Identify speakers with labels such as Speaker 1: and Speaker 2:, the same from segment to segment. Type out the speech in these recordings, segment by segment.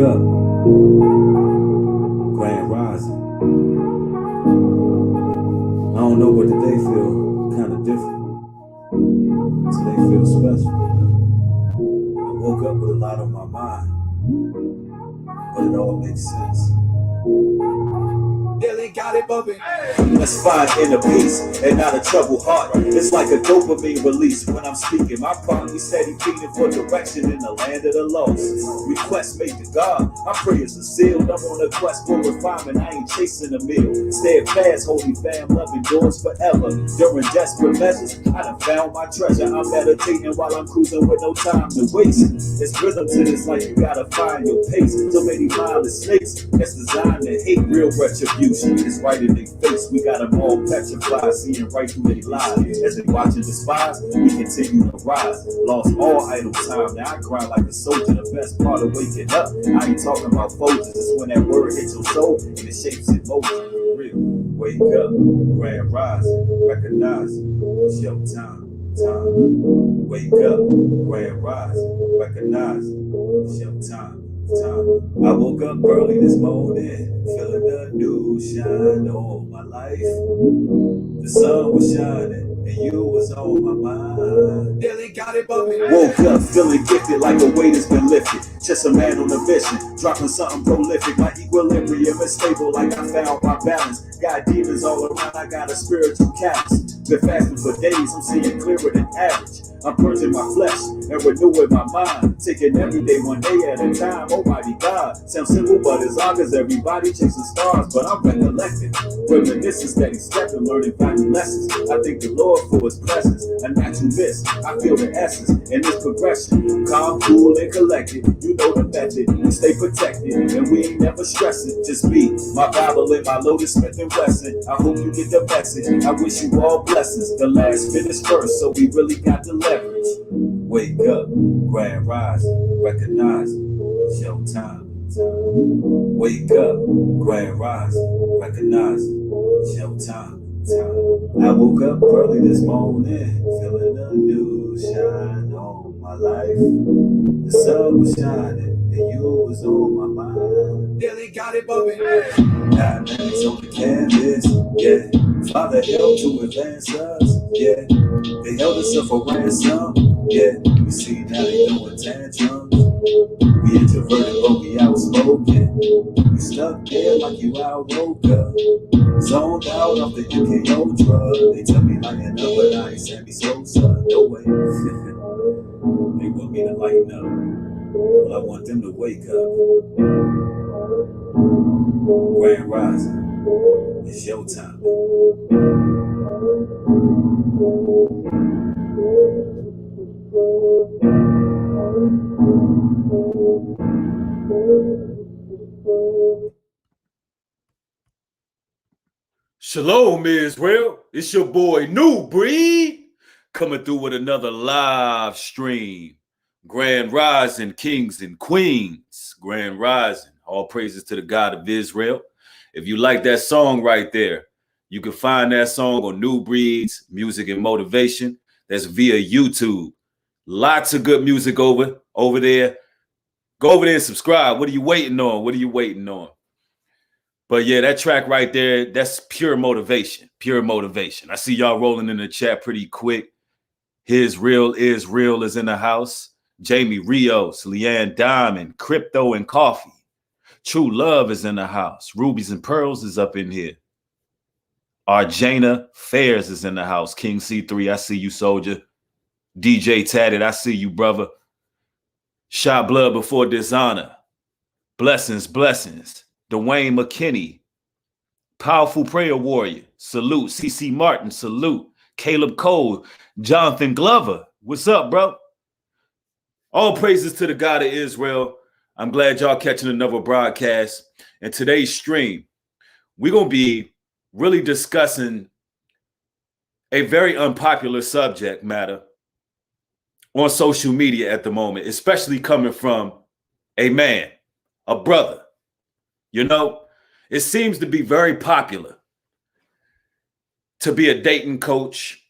Speaker 1: up, grand rising. I don't know, but today feel kind of different. Today feels special. I woke up with a lot on my mind, but it all makes sense. Billy got it bumping. Let's find inner peace and not a troubled heart. It's like a dopamine release when I'm speaking. My partner steady feeding for direction in the land of the lost. Request made to God. My prayers are sealed. I'm on a quest for refinement. I ain't chasing a meal. Steadfast, holy fam, love endures forever. During desperate measures, I done found my treasure. I'm meditating while I'm cruising with no time to waste. It's rhythm to this life. You gotta find your pace. So many mindless snakes that's designed to hate. Real retribution is right in their face. We got them all petrified, seeing right through their lies. As they watching despise, we continue to rise. Lost all idle time, now I grind like a soldier. The best part of waking up, I ain't talking about Folgers. It's when that word hits your soul and it shapes it motion. Real, wake up, grand rising, recognize it's your time. Wake up, grand rising, recognize it's your time. I woke up early this morning, feeling the new shine on my life. The sun was shining, and you was on my mind. Billy got it bumping. Woke up feeling gifted like a weight has been lifted. Just a man on a mission, dropping something prolific. My equilibrium is stable, like I found my balance. Got demons all around, I got a spiritual callus. Been fasting for days, I'm seeing clearer than average. I'm purging my flesh and renewing my mind. Taking every day, one day at a time. Almighty God, sounds simple, but as long as everybody chasing stars. But I'm recollecting, reminiscing, steady stepping, learning valuable lessons. I thank the Lord for His presence, a natural bliss. I feel the essence in this progression. Calm, cool, and collected. You know the method. We stay protected, and we ain't never stressing. Just be my Bible and my Lotus Smith and Wesson. I hope you get the message. I wish you all blessings. The last finished first, so we really got the leverage. Wake up, grand rising, recognize it's your time. Wake up, grand rising, recognize it's your time. I woke up early this morning, feeling a new shine on my life. The sun was shining, and you was on my mind. Billy got it bumping. 9 minutes on the canvas, yeah. Father helped to advance us, yeah. They held us up for ransom, yeah. We see now they throwing tantrums. We introverted, but we outspoken. We stuck there like you out woke up. Zoned out off the MKO drug. They tell me lighten up, but I ain't Sammy Sosa. No way. They want me to lighten up. Well, I want them to wake up. Grand rising. It's your time.
Speaker 2: Shalom, Israel. It's your boy New Breed coming through with another live stream. Grand Rising, Kings and Queens. Grand Rising. All praises to the God of Israel. If you like that song right there, you can find that song on New Breed's Music and Motivation. That's via YouTube. Lots of good music over there. Go over there and subscribe. What are you waiting on? But yeah, that track right there, that's pure motivation. I see y'all rolling in the chat pretty quick. His Real is Real is in the house. Jamie Rios, Leanne Diamond, Crypto and Coffee. True Love is in the house. Rubies and Pearls is up in here. Arjana Fairs is in the house. King C3, I see you, soldier. DJ Tatted, I see you, brother. Shot Blood Before Dishonor. Blessings. Dwayne McKinney, Powerful Prayer Warrior, salute. CC Martin, salute. Caleb Cole, Jonathan Glover, what's up, bro? All praises to the God of Israel. I'm glad y'all catching another broadcast. And today's stream, we're going to be really discussing a very unpopular subject matter on social media at the moment, especially coming from a man, a brother. You know, it seems to be very popular to be a dating coach,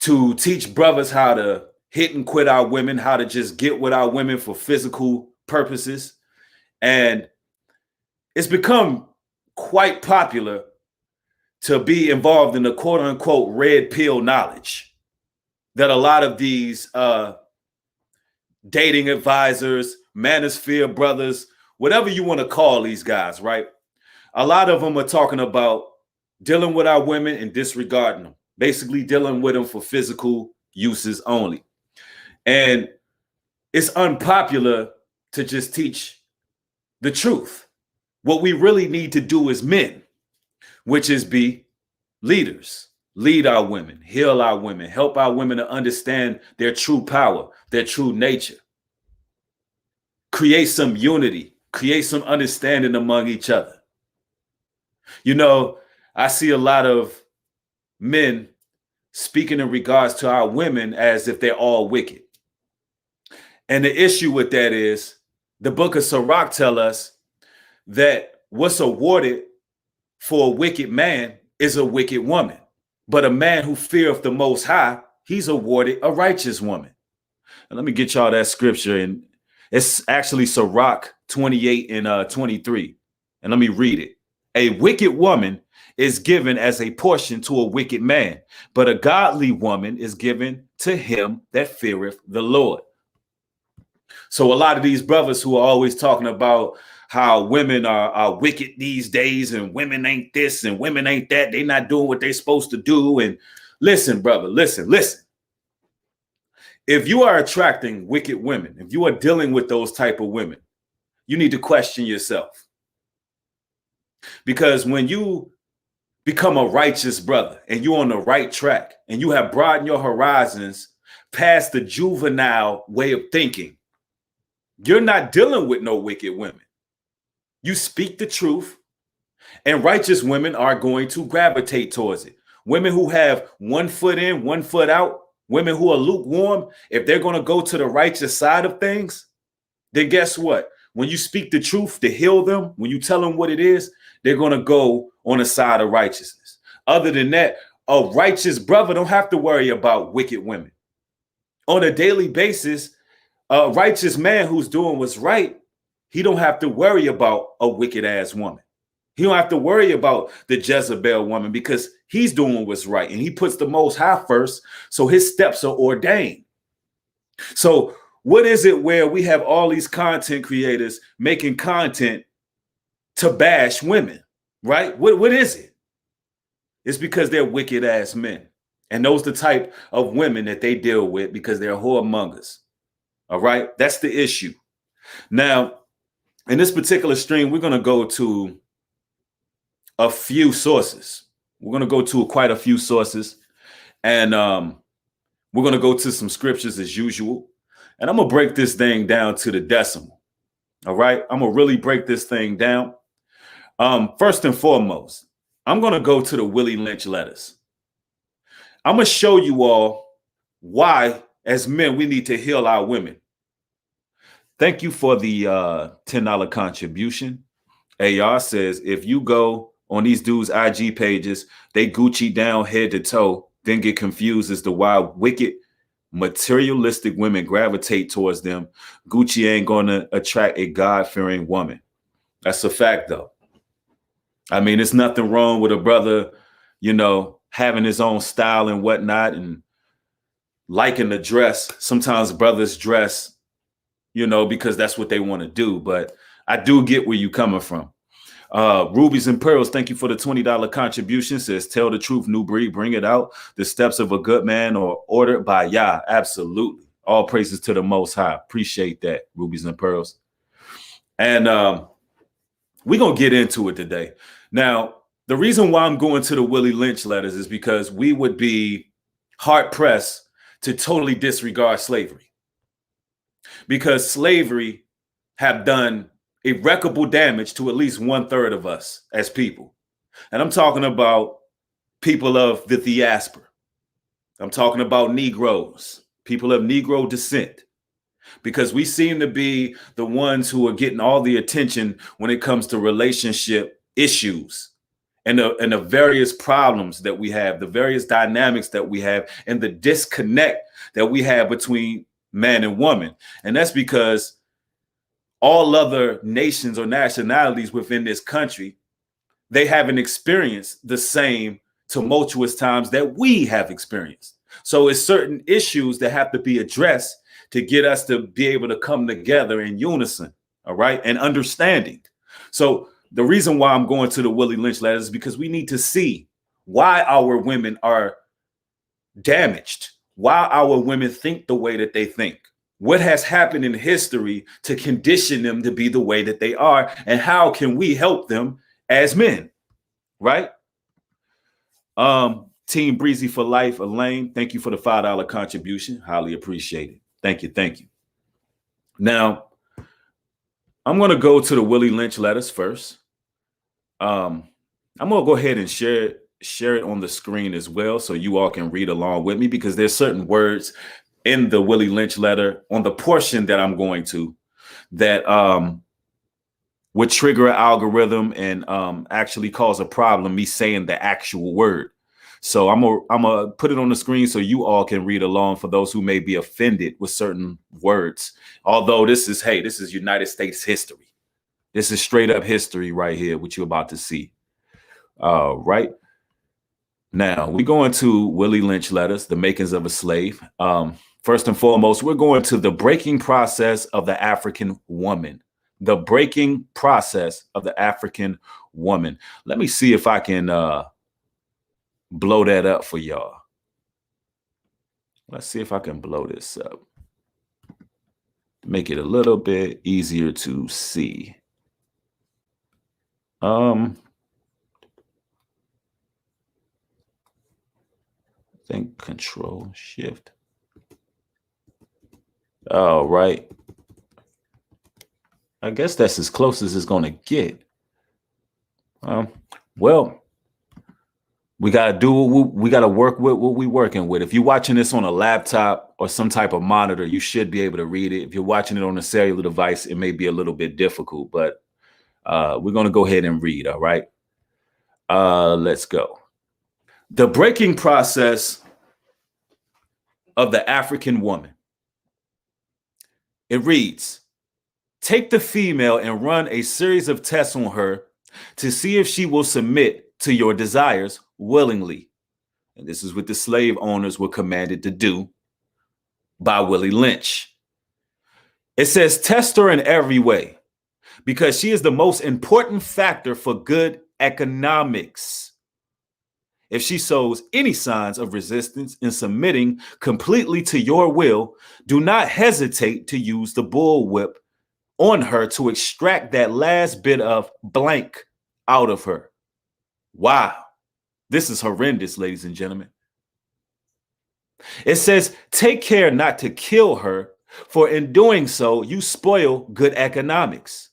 Speaker 2: to teach brothers how to hit and quit our women, how to just get with our women for physical purposes. And it's become quite popular to be involved in the quote unquote red pill knowledge that a lot of these dating advisors, manosphere brothers, whatever you want to call these guys, right? A lot of them are talking about dealing with our women and disregarding them, basically dealing with them for physical uses only. And it's unpopular to just teach the truth. What we really need to do as men, which is be leaders, lead our women, heal our women, help our women to understand their true power, their true nature. Create some unity, create some understanding among each other. You know, I see a lot of men speaking in regards to our women as if they're all wicked. And the issue with that is the book of Sirach tells us that what's awarded for a wicked man is a wicked woman. But a man who feareth the Most High, he's awarded a righteous woman. And let me get y'all that scripture. And it's actually Sirach 28 and 23. And let me read it. A wicked woman is given as a portion to a wicked man, but a godly woman is given to him that feareth the Lord. So a lot of these brothers who are always talking about how women are wicked these days and women ain't this and women ain't that, they not doing what they're supposed to do. And listen, brother, listen. If you are attracting wicked women, if you are dealing with those type of women, you need to question yourself. Because when you become a righteous brother and you're on the right track and you have broadened your horizons past the juvenile way of thinking, you're not dealing with no wicked women. You speak the truth, and righteous women are going to gravitate towards it. Women who have 1 foot in, 1 foot out, women who are lukewarm, if they're going to go to the righteous side of things, then guess what? When you speak the truth to heal them, when you tell them what it is, they're going to go on the side of righteousness. Other than that, a righteous brother don't have to worry about wicked women. On a daily basis, a righteous man who's doing what's right, he don't have to worry about a wicked ass woman. He don't have to worry about the Jezebel woman because he's doing what's right and he puts the Most High first, so his steps are ordained. So what is it where we have all these content creators making content to bash women, right? What is it? It's because they're wicked ass men. And those the type of women that they deal with because they're whoremongers. All right, that's the issue. Now, in this particular stream, we're going to go to a few sources. We're going to go to quite a few sources. And we're going to go to some scriptures as usual. And I'm going to break this thing down to the decimal. All right, I'm going to really break this thing down. First and foremost, I'm going to go to the Willie Lynch letters. I'm going to show you all why, as men, we need to heal our women. Thank you for the $10 contribution. AR says, if you go on these dudes' IG pages, they Gucci down head to toe, then get confused as to why wicked, materialistic women gravitate towards them. Gucci ain't going to attract a God-fearing woman. That's a fact, though. I mean, there's nothing wrong with a brother, you know, having his own style and whatnot and liking the dress. Sometimes brothers dress, you know, because that's what they want to do. But I do get where you're coming from. Rubies and Pearls, thank you for the $20 contribution. Says, tell the truth, new breed, bring it out. The steps of a good man are ordered by Yah. Absolutely. All praises to the Most High. Appreciate that, Rubies and Pearls. And we're going to get into it today. Now, the reason why I'm going to the Willie Lynch letters is because we would be hard pressed to totally disregard slavery. Because slavery have done irreparable damage to at least 1/3 of us as people. And I'm talking about people of the diaspora. I'm talking about Negroes, people of Negro descent, because we seem to be the ones who are getting all the attention when it comes to relationship issues and the various problems that we have, the various dynamics that we have, and the disconnect that we have between man and woman. And that's because all other nations or nationalities within this country, they haven't experienced the same tumultuous times that we have experienced. So it's certain issues that have to be addressed to get us to be able to come together in unison, all right, and understanding. So the reason why I'm going to the Willie Lynch letters is because we need to see why our women are damaged, why our women think the way that they think, what has happened in history to condition them to be the way that they are, and how can we help them as men, right? Team Breezy for Life, Elaine, thank you for the $5 contribution. Highly appreciate it. Thank you. Thank you. Now, I'm going to go to the Willie Lynch letters first. I'm going to go ahead and share it on the screen as well so you all can read along with me, because there's certain words in the Willie Lynch letter on the portion that I'm going to that would trigger an algorithm and actually cause a problem, me saying the actual word. So I'm gonna put it on the screen so you all can read along for those who may be offended with certain words. Although this is United States history. This is straight up history right here, what you're about to see. Right now, we go into Willie Lynch letters, the makings of a slave. First and foremost, we're going to the breaking process of the African woman. The breaking process of the African woman. Let me see if I can blow that up for y'all. Let's see if I can blow this up. Make it a little bit easier to see. I think Control Shift. All right. I guess that's as close as it's going to get. Well, we got to do we got to work with what we're working with. If you're watching this on a laptop or some type of monitor, you should be able to read it. If you're watching it on a cellular device, it may be a little bit difficult, but we're going to go ahead and read. All right. Let's go. The breaking process of the African woman. It reads, take the female and run a series of tests on her to see if she will submit to your desires willingly. And this is what the slave owners were commanded to do by Willie Lynch. It says, test her in every way because she is the most important factor for good economics. If she shows any signs of resistance in submitting completely to your will, do not hesitate to use the bullwhip on her to extract that last bit of blank out of her. Wow. This is horrendous, ladies and gentlemen. It says, take care not to kill her, for in doing so, you spoil good economics.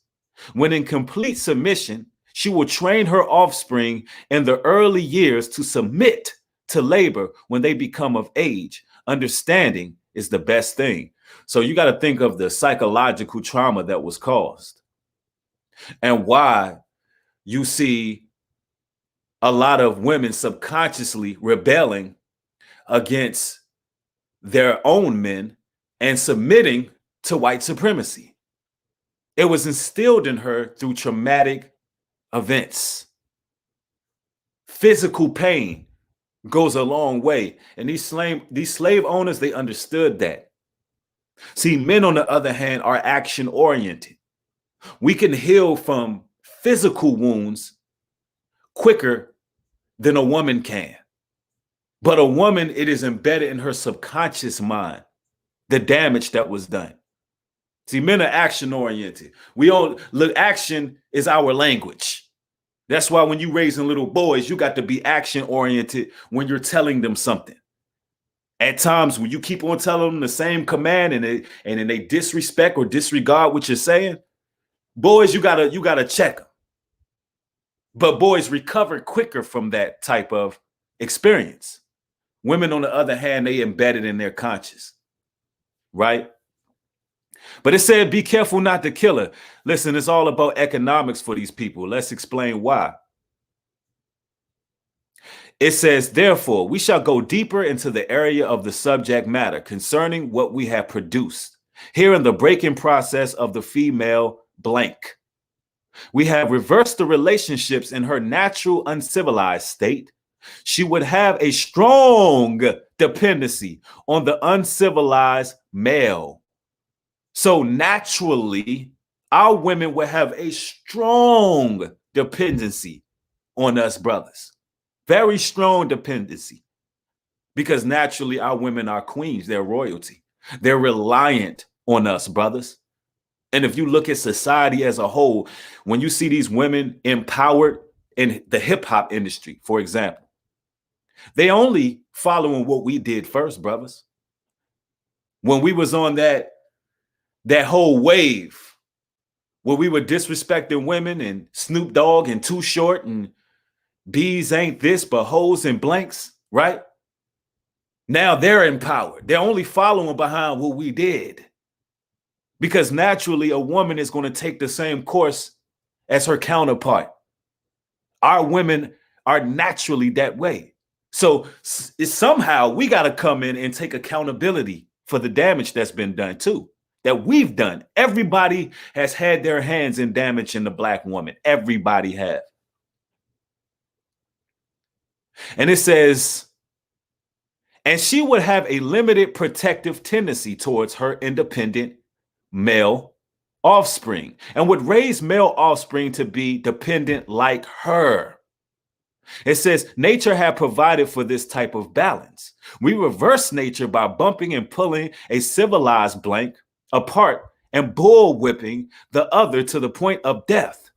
Speaker 2: When in complete submission, she will train her offspring in the early years to submit to labor when they become of age. Understanding is the best thing. So you got to think of the psychological trauma that was caused and why you see a lot of women subconsciously rebelling against their own men and submitting to white supremacy. It was instilled in her through traumatic events. Physical pain goes a long way. And these slave owners, they understood that. See, men, on the other hand, are action oriented. We can heal from physical wounds quicker than a woman can. But a woman, it is embedded in her subconscious mind, the damage that was done. See, men are action oriented. Action is our language. That's why when you raising little boys, you got to be action oriented when you're telling them something. At times when you keep on telling them the same command and then they disrespect or disregard what you're saying, boys, you gotta check them. But boys recover quicker from that type of experience. Women, on the other hand, they embedded in their conscious, right? But it said, be careful not to kill her. Listen, it's all about economics for these people. Let's explain why. It says, therefore, we shall go deeper into the area of the subject matter concerning what we have produced. Here in the breaking process of the female blank. We have reversed the relationships in her natural uncivilized state. She would have a strong dependency on the uncivilized male. So naturally, our women would have a strong dependency on us brothers. Very strong dependency. Because naturally, our women are queens. They're royalty. They're reliant on us, brothers. And if you look at society as a whole, when you see these women empowered in the hip hop industry, for example, they only following what we did first, brothers. When we was on that whole wave where we were disrespecting women and Snoop Dogg and Too Short and bees ain't this but hoes and blanks, right? Now they're empowered. They're only following behind what we did. Because naturally, a woman is going to take the same course as her counterpart. Our women are naturally that way. So somehow we got to come in and take accountability for the damage that's been done too, that we've done. Everybody has had their hands in damage in the Black woman. Everybody have. And it says, and she would have a limited protective tendency towards her independent male offspring and would raise male offspring to be dependent like her. It says nature had provided for this type of balance. We reverse nature by bumping and pulling a civilized blank apart and bullwhipping the other to the point of death,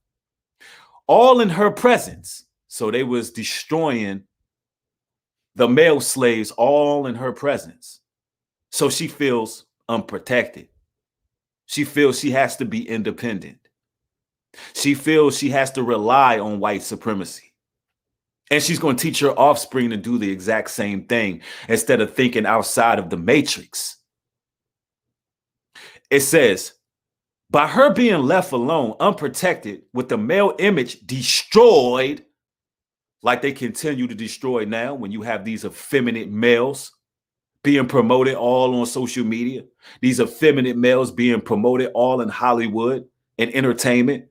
Speaker 2: all in her presence. So they was destroying the male slaves all in her presence. So she feels unprotected. She feels she has to be independent. She feels she has to rely on white supremacy. And she's going to teach her offspring to do the exact same thing instead of thinking outside of the matrix. It says, by her being left alone, unprotected, with the male image destroyed, like they continue to destroy now when you have these effeminate males being promoted all on social media, these effeminate males being promoted all in Hollywood and entertainment.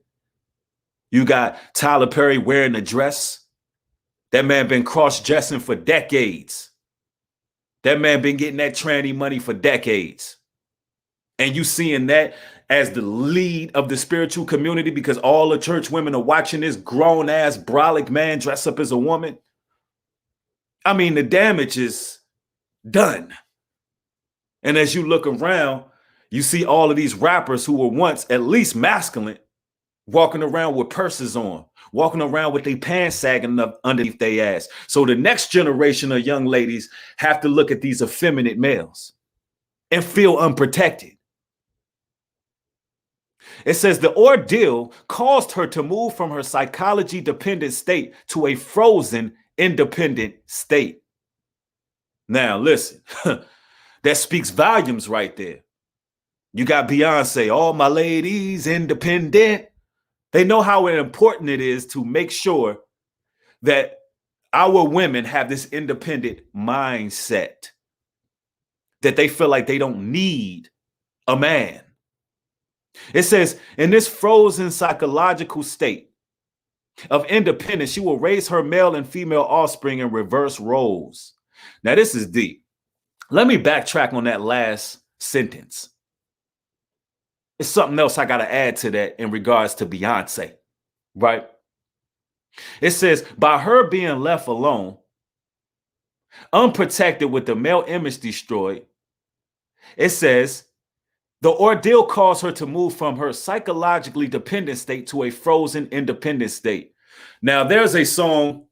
Speaker 2: You got Tyler Perry wearing a dress. That man been cross-dressing for decades. That man been getting that tranny money for decades. And you seeing that as the lead of the spiritual community because all the church women are watching this grown-ass brolic man dress up as a woman. I mean, the damage is done. And as you look around, you see all of these rappers who were once at least masculine walking around with purses on, walking around with their pants sagging up underneath their ass. So the next generation of young ladies have to look at these effeminate males and feel unprotected. It says the ordeal caused her to move from her psychology dependent state to a frozen independent state. Now, listen, that speaks volumes right there. You got Beyonce, all my ladies, independent. They know how important it is to make sure that our women have this independent mindset, that they feel like they don't need a man. It says, in this frozen psychological state of independence, she will raise her male and female offspring in reverse roles. Now, this is deep. Let me backtrack on that last sentence. It's something else I got to add to that in regards to Beyonce, right? It says, by her being left alone, unprotected with the male image destroyed, it says, the ordeal caused her to move from her psychologically dependent state to a frozen independent state. Now, there's a song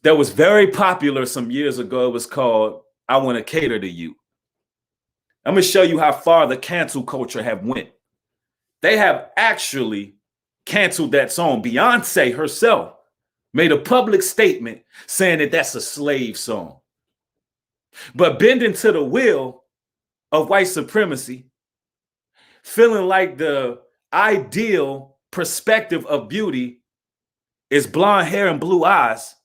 Speaker 2: that was very popular some years ago. It was called I Want to Cater to You. I'm going to show you how far the cancel culture have went. They have actually canceled that song. Beyonce herself made a public statement saying that that's a slave song. But bending to the will of white supremacy, feeling like the ideal perspective of beauty is blonde hair and blue eyes,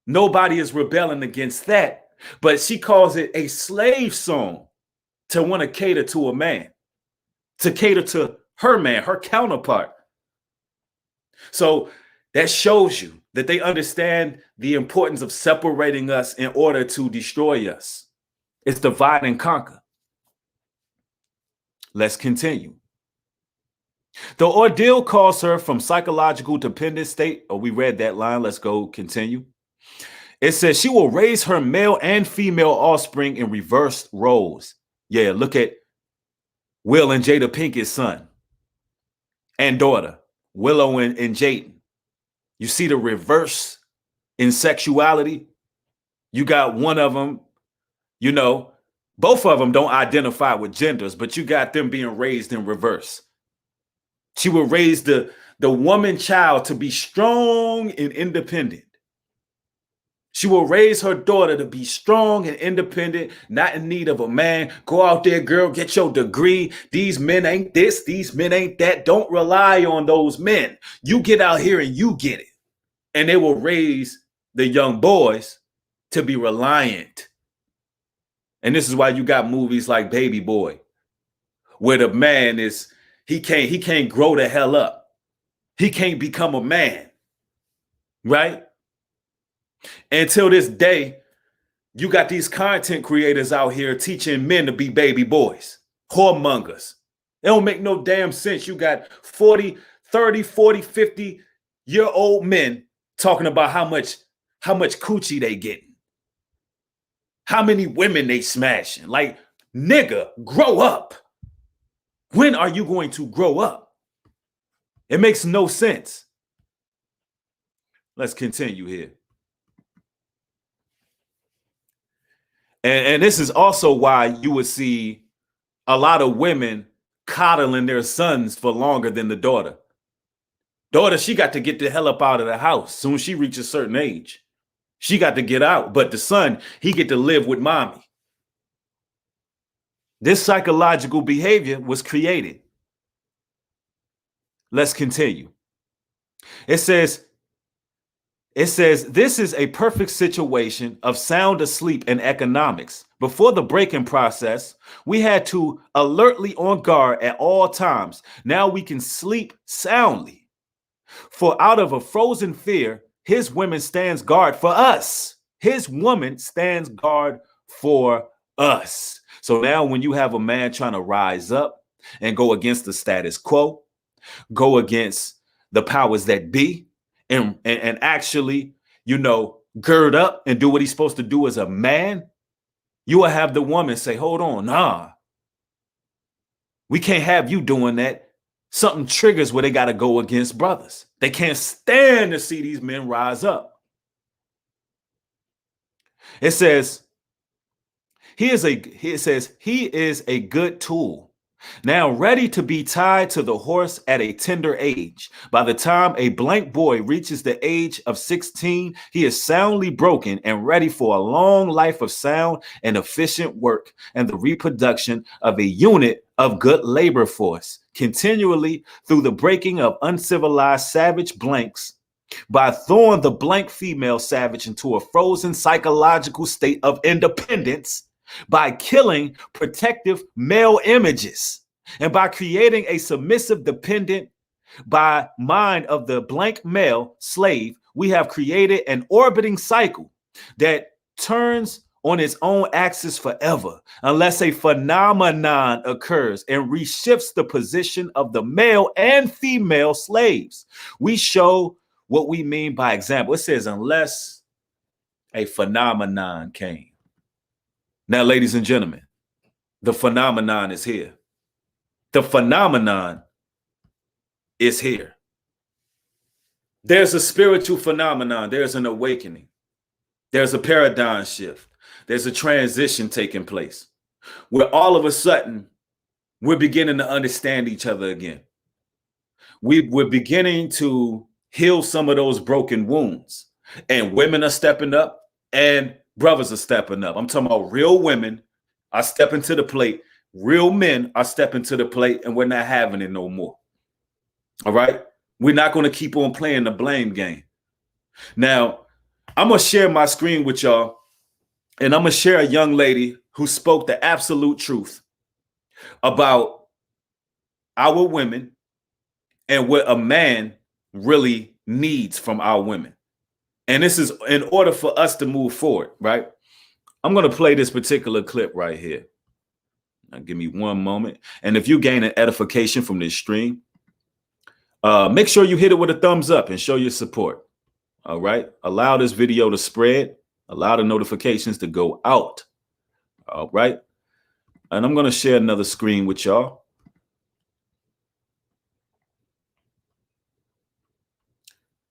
Speaker 2: nobody is rebelling against that. But she calls it a slave song to want to cater to a man, to cater to her man, her counterpart. So that shows you that they understand the importance of separating us in order to destroy us. It's divide and conquer. Let's continue. The ordeal calls her from psychological dependent state. Oh, we read that line. Let's go continue. It says she will raise her male and female offspring in reversed roles. Yeah, look at Will and Jada Pinkett's son and daughter, Willow and Jaden. You see the reverse in sexuality. You got one of them, you know, both of them don't identify with genders, but you got them being raised in reverse. She will raise the woman child to be strong and independent. She will raise her daughter to be strong and independent, not in need of a man. Go out there, girl, get your degree. These men ain't this, these men ain't that. Don't rely on those men. You get out here and you get it. And they will raise the young boys to be reliant. And this is why you got movies like Baby Boy, where the man is, he can't grow the hell up. He can't become a man, right? Until this day, you got these content creators out here teaching men to be baby boys, whoremongers. It don't make no damn sense. You got 30, 40, 50-year-old men talking about how much coochie they getting, how many women they smashing. Like, nigga, grow up. When are you going to grow up? It makes no sense. Let's continue here. And this is also why you would see a lot of women coddling their sons for longer than the daughter. Daughter, she got to get the hell up out of the house soon as she reaches a certain age. She got to get out. But the son, he get to live with mommy. This psychological behavior was created. Let's continue. It says, this is a perfect situation of sound asleep in economics. Before the break-in process, we had to alertly on guard at all times. Now we can sleep soundly. For out of a frozen fear, his woman stands guard for us. His woman stands guard for us. So now when you have a man trying to rise up and go against the status quo, go against the powers that be, and actually, you know, gird up and do what he's supposed to do as a man, you will have the woman say, hold on, nah, we can't have you doing that. Something triggers where they got to go against brothers. They can't stand to see these men rise up. It says, he is a good tool. Now ready to be tied to the horse at a tender age. By the time a blank boy reaches the age of 16, he is soundly broken and ready for a long life of sound and efficient work and the reproduction of a unit of good labor force, continually through the breaking of uncivilized savage blanks by throwing the blank female savage into a frozen psychological state of independence, by killing protective male images, and by creating a submissive dependent by mind of the blank male slave, we have created an orbiting cycle that turns on its own axis forever, unless a phenomenon occurs and reshifts the position of the male and female slaves. We show what we mean by example. It says, unless a phenomenon came. Now, ladies and gentlemen, the phenomenon is here. The phenomenon is here. There's a spiritual phenomenon. There's an awakening. There's a paradigm shift. There's a transition taking place where all of a sudden we're beginning to understand each other again. We're beginning to heal some of those broken wounds, and women are stepping up and brothers are stepping up. I'm talking about real women are stepping to the plate. Real men are stepping to the plate, and we're not having it no more. All right? We're not going to keep on playing the blame game. Now, I'm going to share my screen with y'all, and I'm going to share a young lady who spoke the absolute truth about our women and what a man really needs from our women. And this is in order for us to move forward, right? I'm going to play this particular clip right here. Now, give me one moment. And if you gain an edification from this stream, make sure you hit it with a thumbs up and show your support. All right. Allow this video to spread. Allow the notifications to go out. All right. And I'm going to share another screen with y'all.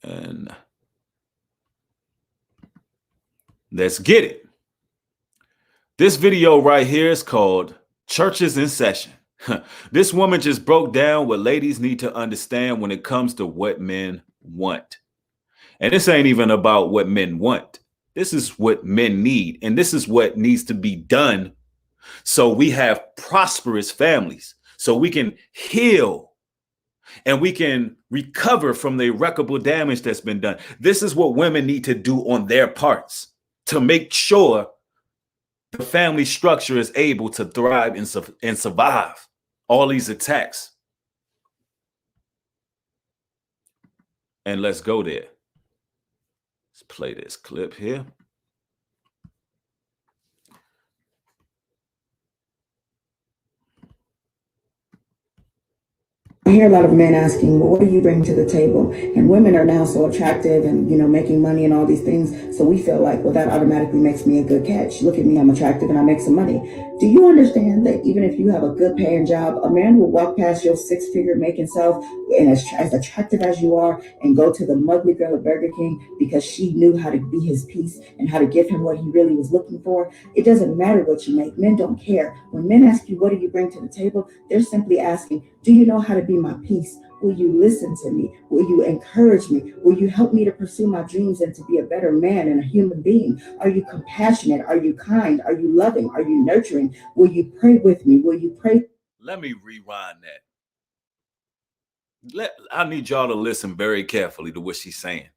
Speaker 2: And let's get it. This video right here is called Churches in Session. This woman just broke down what ladies need to understand when it comes to what men want. And this ain't even about what men want. This is what men need. And this is what needs to be done so we have prosperous families, so we can heal and we can recover from the irreparable damage that's been done. This is what women need to do on their parts to make sure the family structure is able to thrive and survive all these attacks. And let's go there. Let's play this clip here.
Speaker 3: I hear a lot of men asking, well, what do you bring to the table? And women are now so attractive and, making money and all these things. So we feel like, well, that automatically makes me a good catch. Look at me, I'm attractive and I make some money. Do you understand that even if you have a good paying job, a man will walk past your six-figure making self and as attractive as you are and go to the mugly girl at Burger King because she knew how to be his piece and how to give him what he really was looking for? It doesn't matter what you make. Men don't care. When men ask you, what do you bring to the table? They're simply asking, do you know how to be my peace? Will you listen to me? Will you encourage me? Will you help me to pursue my dreams and to be a better man and a human being? Are you compassionate? Are you kind? Are you loving? Are you nurturing? Will you pray with me? Will you pray?
Speaker 2: Let me rewind that. I need y'all to listen very carefully to what she's saying.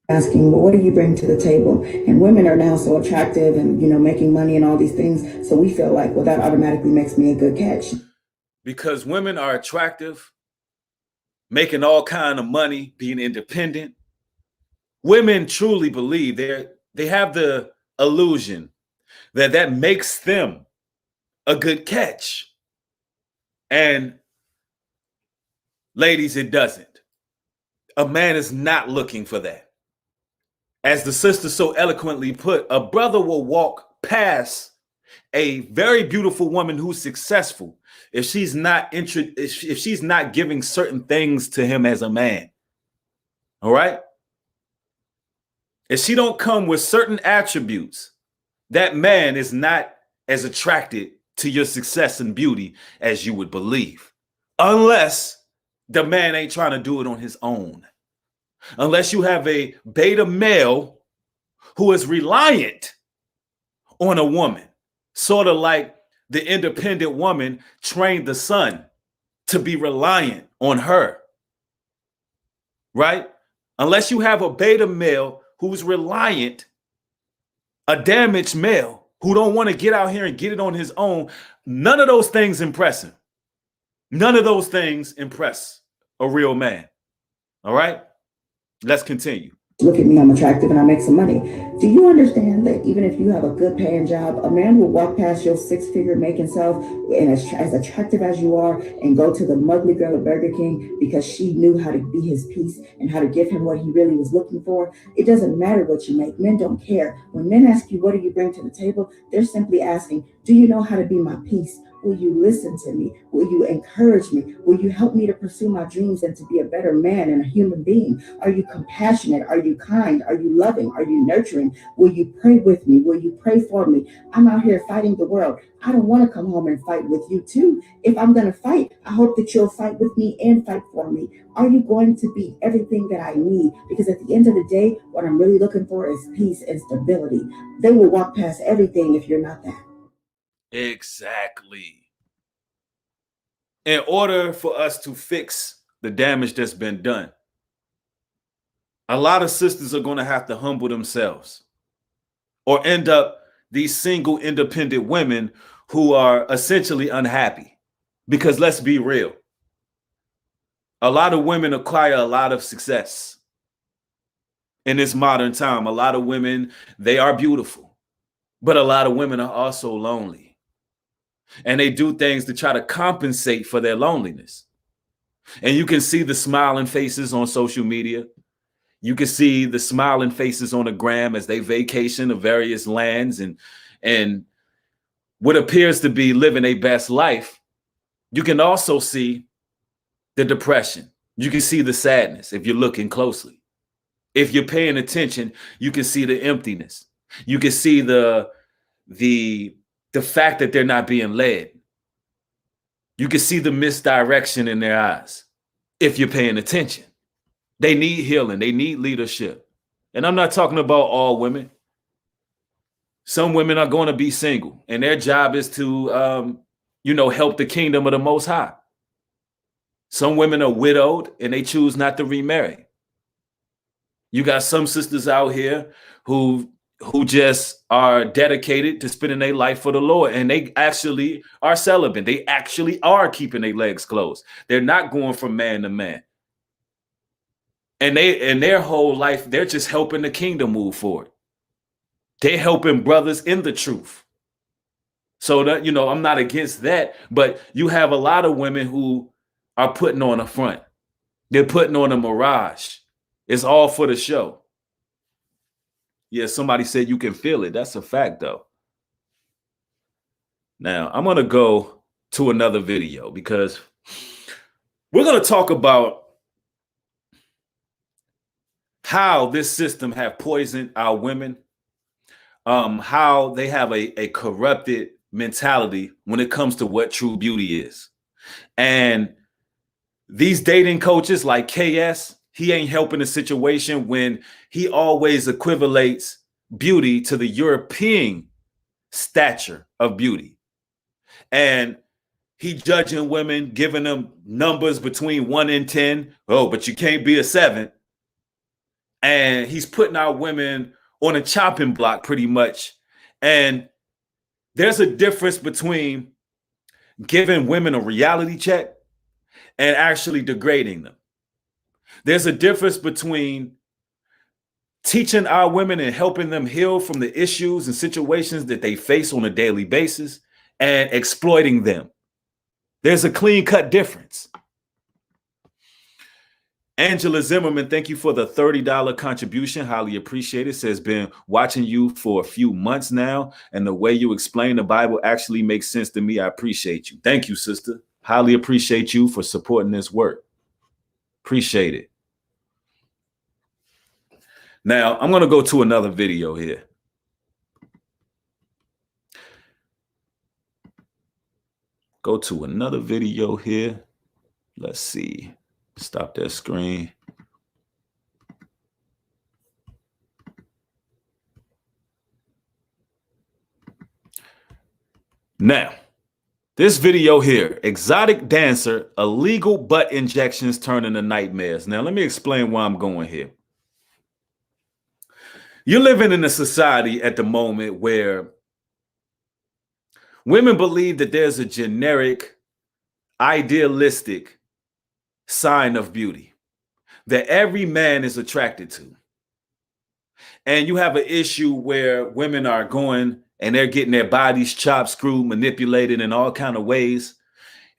Speaker 3: Asking, well, what do you bring to the table? And women are now so attractive and, making money and all these things. So we feel like, well, that automatically makes me a good catch.
Speaker 2: Because women are attractive, making all kind of money, being independent. Women truly believe they have the illusion that makes them a good catch. And ladies, it doesn't. A man is not looking for that. As the sister so eloquently put, a brother will walk past a very beautiful woman who's successful if she's not if she's not giving certain things to him as a man. All right? If she don't come with certain attributes, that man is not as attracted to your success and beauty as you would believe. Unless the man ain't trying to do it on his own. Unless you have a beta male who is reliant on a woman, sort of like the independent woman trained the son to be reliant on her, right? Unless you have a beta male who's reliant, a damaged male who don't want to get out here and get it on his own, none of those things impress him. None of those things impress a real man. All right? Let's continue.
Speaker 3: Look at me, I'm attractive and I make some money. Do you understand that even if you have a good paying job, a man will walk past your six-figure making self and as attractive as you are and go to the mugly girl at Burger King because she knew how to be his piece and how to give him what he really was looking for? It doesn't matter what you make. Men don't care. When men ask you, what do you bring to the table? They're simply asking, do you know how to be my piece? Will you listen to me? Will you encourage me? Will you help me to pursue my dreams and to be a better man and a human being? Are you compassionate? Are you kind? Are you loving? Are you nurturing? Will you pray with me? Will you pray for me? I'm out here fighting the world. I don't want to come home and fight with you too. If I'm going to fight, I hope that you'll fight with me and fight for me. Are you going to be everything that I need? Because at the end of the day, what I'm really looking for is peace and stability. They will walk past everything if you're not that.
Speaker 2: Exactly. In order for us to fix the damage that's been done, a lot of sisters are going to have to humble themselves or end up these single independent women who are essentially unhappy. Because let's be real. A lot of women acquire a lot of success in this modern time. A lot of women, they are beautiful, but a lot of women are also lonely. And they do things to try to compensate for their loneliness. And you can see the smiling faces on social media. You can see the smiling faces on the gram as they vacation to various lands and what appears to be living a best life. You can also see the depression. You can see the sadness if you're looking closely. If you're paying attention, you can see the emptiness. You can see the fact that they're not being led. You can see the misdirection in their eyes if you're paying attention. They need healing. They need leadership. And I'm not talking about all women. Some women are going to be single, and their job is to, help the kingdom of the Most High. Some women are widowed, and they choose not to remarry. You got some sisters out here who just are dedicated to spending their life for the Lord, and they actually are celibate. They actually are keeping their legs closed. They're not going from man to man. And their whole life, they're just helping the kingdom move forward. They're helping brothers in the truth. So that, I'm not against that, but you have a lot of women who are putting on a front. They're putting on a mirage. It's all for the show. Yeah, somebody said you can feel it. That's a fact, though. Now, I'm going to go to another video because we're going to talk about how this system have poisoned our women, how they have a corrupted mentality when it comes to what true beauty is. And these dating coaches like KS, he ain't helping the situation when he always equivalates beauty to the European stature of beauty. And he judging women, giving them numbers between 1 and 10. Oh, but you can't be a 7. And he's putting our women on a chopping block pretty much. And there's a difference between giving women a reality check and actually degrading them. There's a difference between teaching our women and helping them heal from the issues and situations that they face on a daily basis and exploiting them. There's a clean-cut difference. Angela Zimmerman, thank you for the $30 contribution. Highly appreciated. Says, been watching you for a few months now, and the way you explain the Bible actually makes sense to me. I appreciate you. Thank you, sister. Highly appreciate you for supporting this work. Appreciate it. Now, I'm going to go to another video here. Go to another video here. Let's see. Stop that screen. Now, this video here, exotic dancer, illegal butt injections turn into nightmares. Now, let me explain why I'm going here. You're living in a society at the moment where women believe that there's a generic, idealistic sign of beauty that every man is attracted to. And you have an issue where women are going and they're getting their bodies chopped, screwed, manipulated in all kinds of ways.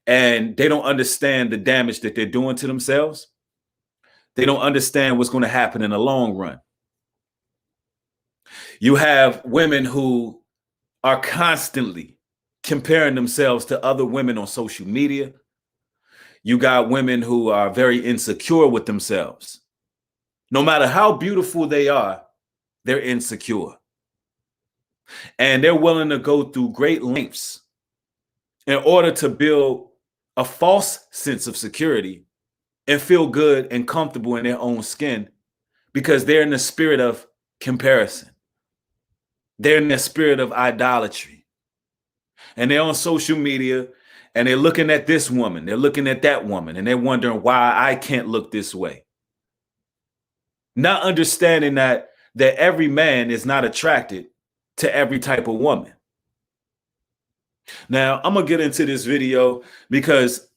Speaker 2: And they don't understand the damage that they're doing to themselves. They don't understand what's going to happen in the long run. You have women who are constantly comparing themselves to other women on social media. You got women who are very insecure with themselves. No matter how beautiful they are, they're insecure. And they're willing to go through great lengths in order to build a false sense of security and feel good and comfortable in their own skin because they're in the spirit of comparison. They're in the spirit of idolatry. And they're on social media and they're looking at this woman, they're looking at that woman, and they're wondering why I can't look this way. Not understanding that every man is not attracted to every type of woman. Now, I'm going to get into this video because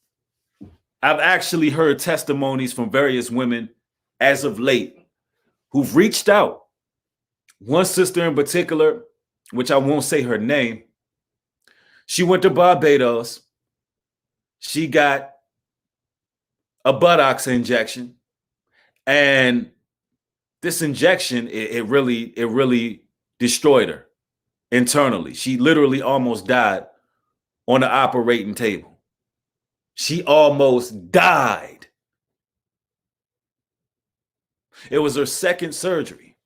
Speaker 2: I've actually heard testimonies from various women as of late who've reached out. One sister in particular, which I won't say her name, she went to Barbados. She got a buttocks injection, and this injection, it really destroyed her internally. She literally almost died on the operating table. She almost died. It was her second surgery.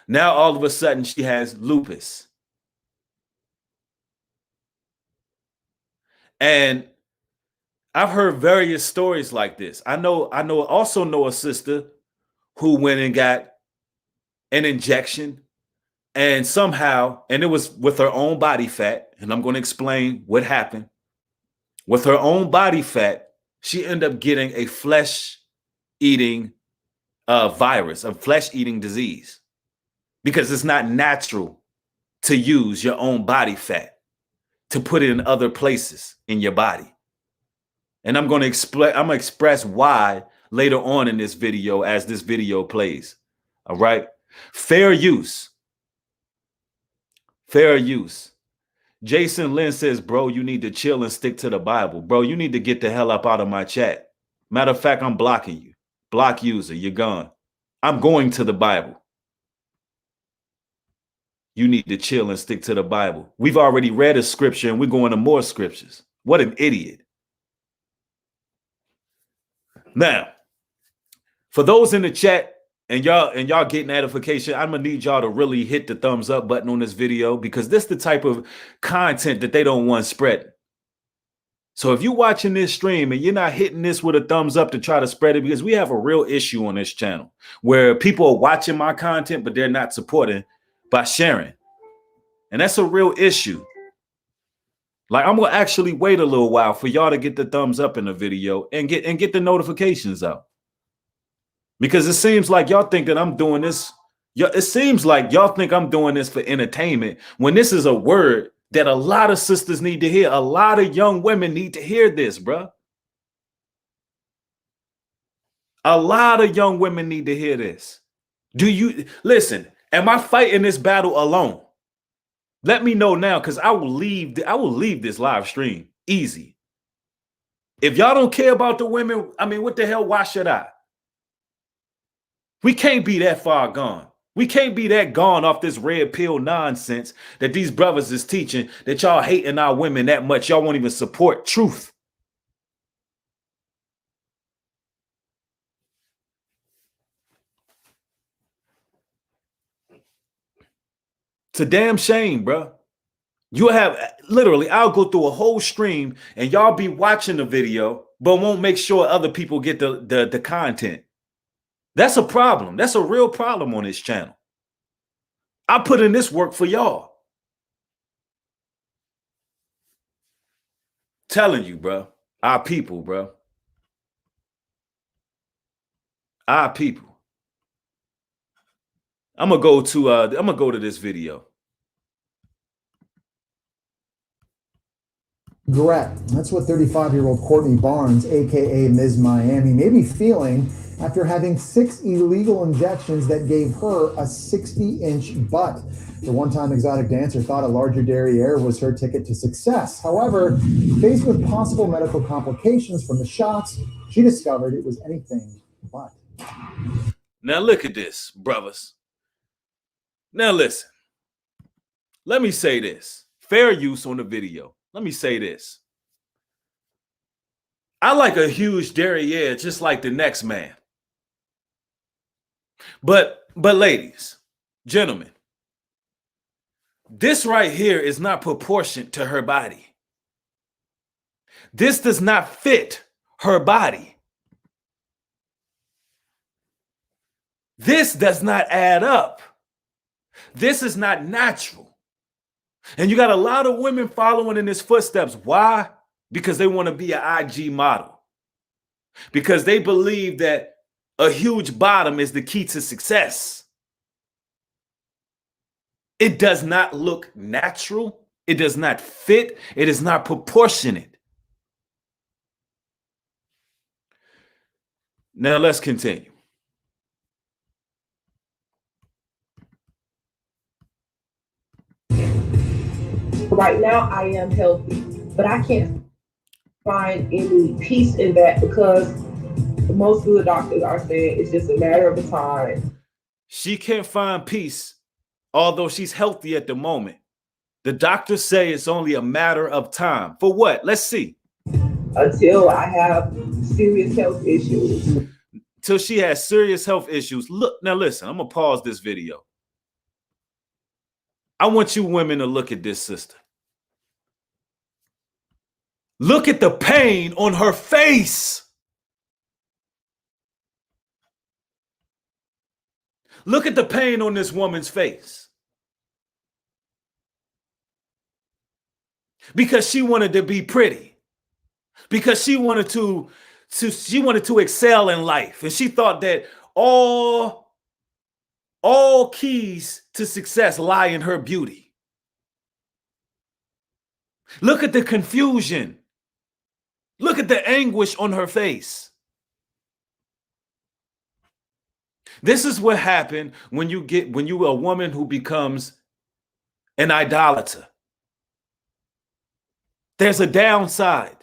Speaker 2: Now all of a sudden she has lupus. And I've heard various stories like this. I also know a sister who went and got an injection, and somehow, and it was with her own body fat, and I'm going to explain what happened. With her own body fat, she ended up getting a flesh-eating virus, a flesh-eating disease, because it's not natural to use your own body fat to put it in other places in your body. And I'm going to express why later on in this video as this video plays. All right. Fair use. Fair use. Jason Lynn says, bro, you need to chill and stick to the Bible. Bro, you need to get the hell up out of my chat. Matter of fact, I'm blocking you. Block user, you're gone. I'm going to the Bible. You need to chill and stick to the Bible. We've already read a scripture and we're going to more scriptures. What an idiot. Now, for those in the chat and y'all getting edification, I'm gonna need y'all to really hit the thumbs up button on this video, because this is the type of content that they don't want spread. So if you're watching this stream and you're not hitting this with a thumbs up to try to spread it, because we have a real issue on this channel where people are watching my content, but they're not supporting by sharing. And that's a real issue. Like, I'm gonna actually wait a little while for y'all to get the thumbs up in the video and get the notifications out. Because it seems like y'all think that I'm doing this. It seems like y'all think I'm doing this for entertainment, when this is a word that a lot of sisters need to hear. A lot of young women need to hear this, bruh. A lot of young women need to hear this. Do you listen? Am I fighting this battle alone? Let me know now, because I will leave this live stream easy. If y'all don't care about the women, I mean, what the hell? Why should I? We can't be that far gone. We can't be that gone off this red pill nonsense that these brothers is teaching, that y'all hating our women that much. Y'all won't even support truth. It's a damn shame, bro. You have literally, I'll go through a whole stream and y'all be watching the video, but won't make sure other people get the content. That's a problem. That's a real problem on this channel. I put in this work for y'all. Telling you, bro. Our people, bro. Our people. I'm gonna go to this video.
Speaker 4: Regret. That's what 35-year-old Courtney Barnes, aka Ms. Miami, may be feeling after having 6 illegal injections that gave her a 60-inch butt. The one-time exotic dancer thought a larger derriere was her ticket to success. However, faced with possible medical complications from the shots, she discovered it was anything but.
Speaker 2: Now look at this, brothers. Now listen. Let me say this. Fair use on the video. Let me say this. I like a huge derriere just like the next man. But ladies, gentlemen, this right here is not proportionate to her body. This does not fit her body. This does not add up. This is not natural. And you got a lot of women following in his footsteps. Why? Because they want to be an IG model. Because they believe that a huge bottom is the key to success. It does not look natural. It does not fit. It is not proportionate. Now let's continue.
Speaker 5: Right now, I am healthy, but I can't find any peace in that because most of the doctors are saying it's just a matter of time.
Speaker 2: She can't find peace, although she's healthy at the moment. The doctors say it's only a matter of time. For what? Let's see.
Speaker 5: Until I have serious health issues.
Speaker 2: Till she has serious health issues. Look, now listen, I'm going to pause this video. I want you women to look at this sister. Look at the pain on her face. Look at the pain on this woman's face. Because she wanted to be pretty. Because she wanted to excel in life. And she thought that all keys to success lie in her beauty. Look at the confusion. Look at the anguish on her face. This is what happened when you are a woman who becomes an idolater. There's a downside.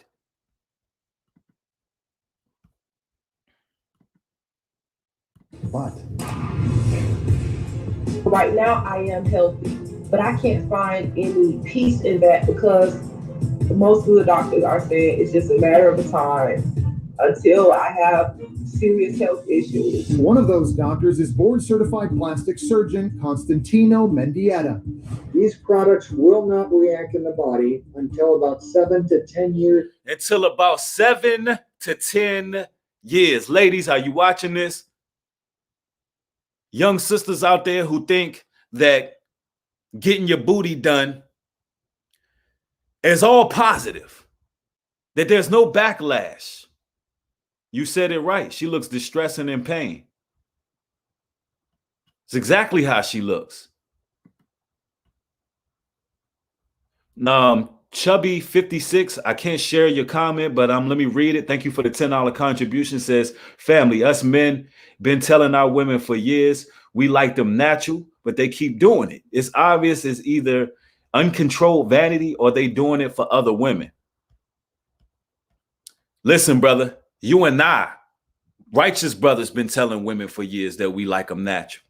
Speaker 4: But
Speaker 5: right now, I am healthy, but I can't find any peace in that because most of the doctors are saying it's just a matter of time until I have serious health issues.
Speaker 4: One of those doctors is board-certified plastic surgeon Constantino Mendieta.
Speaker 6: These products will not react in the body until about 7 to 10 years.
Speaker 2: Until about 7 to 10 years. Ladies, are you watching this? Young sisters out there who think that getting your booty done is all positive, that there's no backlash. You said it right. She looks distressed and in pain. It's exactly how she looks. Chubby 56, I can't share your comment, but let me read it. Thank you for the $10 contribution. Says, family, us men been telling our women for years we like them natural, but they keep doing it. It's obvious it's either uncontrolled vanity or they doing it for other women. Listen, brother, you and I, righteous brothers, been telling women for years that we like them natural.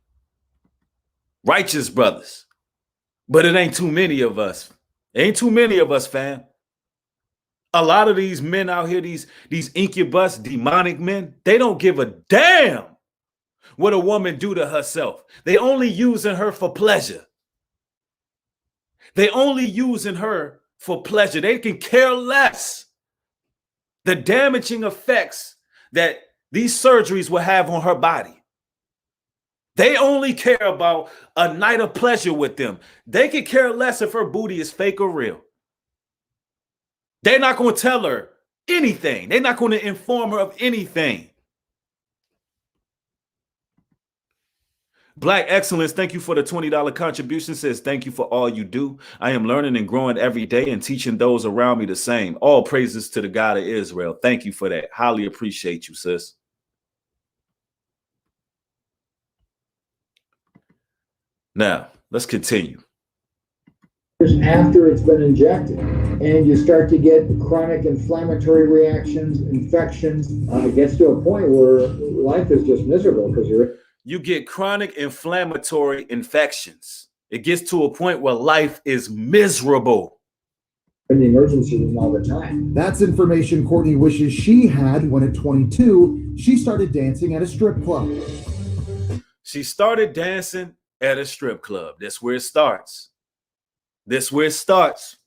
Speaker 2: Righteous brothers. But it ain't too many of us. Ain't too many of us, fam. A lot of these men out here, these incubus, demonic men, they don't give a damn what a woman do to herself. They only using her for pleasure. They only using her for pleasure. They can care less the damaging effects that these surgeries will have on her body. They only care about a night of pleasure with them. They could care less if her booty is fake or real. They're not going to tell her anything. They're not going to inform her of anything. Black Excellence, thank you for the $20 contribution. Says, thank you for all you do. I am learning and growing every day and teaching those around me the same. All praises to the God of Israel. Thank you for that. Highly appreciate you, sis. Now, let's continue.
Speaker 6: After it's been injected, and you start to get chronic inflammatory reactions, infections. It gets to a point where life is just miserable because
Speaker 2: you get chronic inflammatory infections. It gets to a point where life is miserable.
Speaker 6: In the emergency room all the time.
Speaker 4: That's information Courtney wishes she had when at 22, she started dancing at a strip club.
Speaker 2: She started dancing at a strip club. That's where it starts. That's where it starts.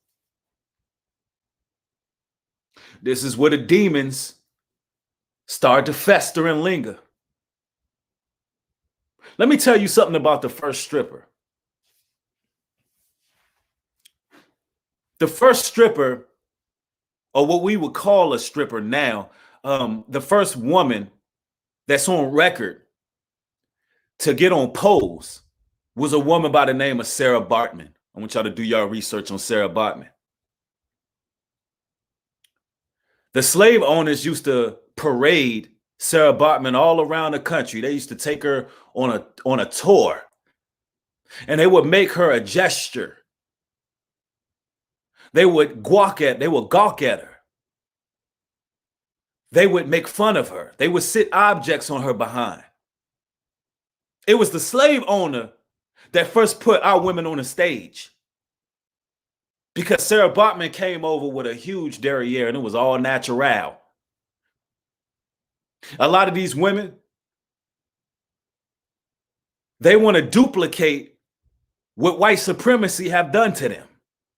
Speaker 2: This is where the demons start to fester and linger. Let me tell you something about the first stripper. The first stripper, or what we would call a stripper now, the first woman that's on record to get on poles was a woman by the name of Sarah Bartman. I want y'all to do your research on Sarah Bartman. The slave owners used to parade Sarah Bartman all around the country. They used to take her on a tour, and they would make her a gesture. They would gawk at her. They would make fun of her. They would sit objects on her behind. It was the slave owner that first put our women on the stage, because Sarah Bartman came over with a huge derriere and it was all natural. A lot of these women, they want to duplicate what white supremacy have done to them.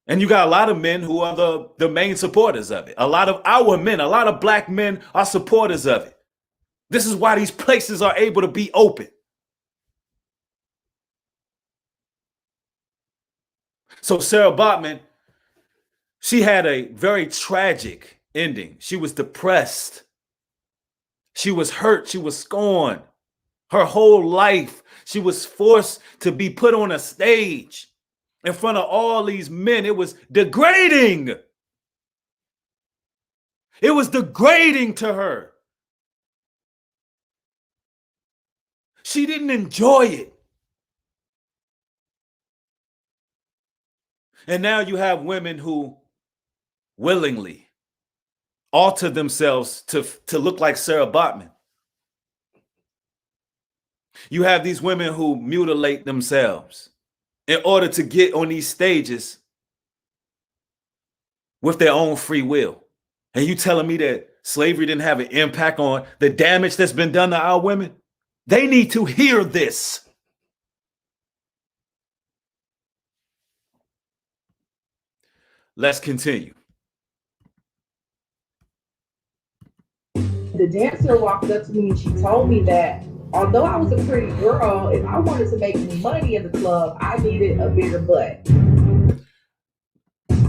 Speaker 2: And you got a lot of men who are the main supporters of it. A lot of our men, a lot of black men are supporters of it. This is why these places are able to be open. So Sarah Bartman, she had a very tragic ending. She was depressed. She was hurt. She was scorned. Her whole life, she was forced to be put on a stage in front of all these men. It was degrading. It was degrading to her. She didn't enjoy it. And now you have women who willingly alter themselves to look like Sarah Bartman. You have these women who mutilate themselves in order to get on these stages with their own free will. And you telling me that slavery didn't have an impact on the damage that's been done to our women? They need to hear this. Let's continue.
Speaker 5: The dancer walked up to me and she told me that although I was a pretty girl, if I wanted to make money in the club, I needed a bigger butt.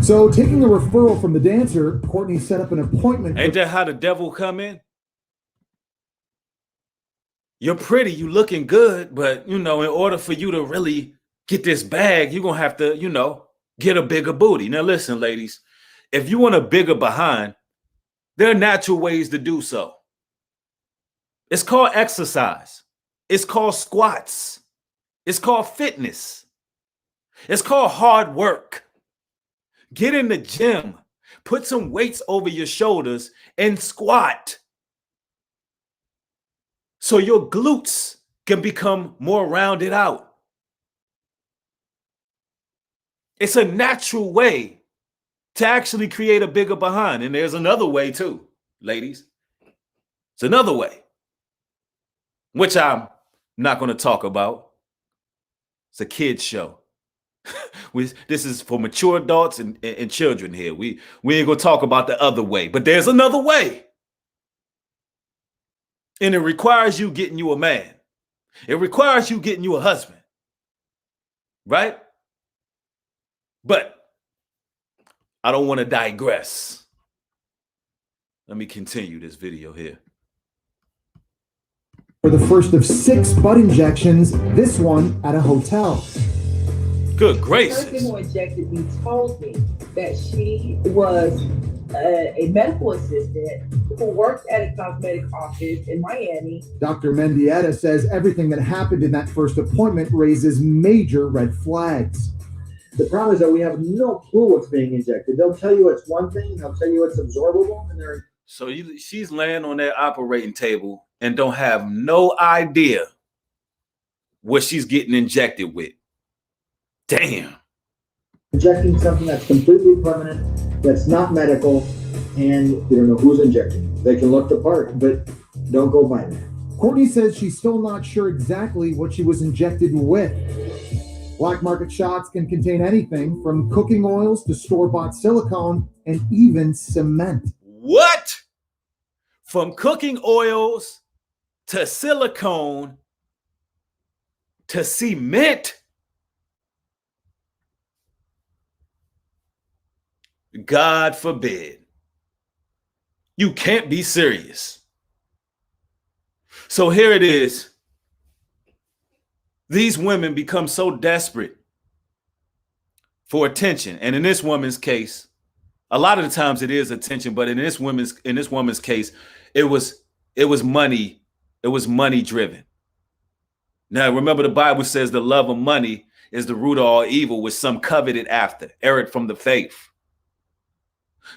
Speaker 4: So, taking a referral from the dancer, Courtney set up an appointment.
Speaker 2: Ain't that how the devil come in? You're pretty, you looking good, but, in order for you to really get this bag, you're going to have to, get a bigger booty. Now, listen, ladies, if you want a bigger behind, there are natural ways to do so. It's called exercise. It's called squats. It's called fitness. It's called hard work. Get in the gym, put some weights over your shoulders and squat so your glutes can become more rounded out. It's a natural way to actually create a bigger behind. And there's another way too, ladies. It's another way, which I'm not going to talk about. It's a kid's show. This is for mature adults and children here. We ain't going to talk about the other way, but there's another way. And it requires you getting you a man. It requires you getting you a husband. Right? But I don't want to digress. Let me continue this video here.
Speaker 4: For the first of 6 butt injections, this one at a hotel.
Speaker 2: Good
Speaker 5: The
Speaker 2: gracious.
Speaker 5: person who injected me told me that she was a medical assistant who worked at a cosmetic office in Miami.
Speaker 4: Dr. Mendieta says everything that happened in that first appointment raises major red flags.
Speaker 6: The problem is that we have no clue what's being injected. They'll tell you it's one thing, they'll tell you it's absorbable, and they're
Speaker 2: So she's laying on that operating table and don't have no idea what she's getting injected with. Damn.
Speaker 6: injecting something that's completely permanent, that's not medical, and you don't know who's injecting. They can look the part, but don't go by that.
Speaker 4: Courtney says she's still not sure exactly what she was injected with. Black market shots can contain anything from cooking oils to store-bought silicone and even cement.
Speaker 2: What? From cooking oils to silicone to cement? God forbid. You can't be serious. So here it is. These women become so desperate for attention. And in this woman's case, a lot of the times it is attention, but in this woman's case, it was It was money. It was money driven. Now, remember the Bible says the love of money is the root of all evil, with some coveted after, erred from the faith.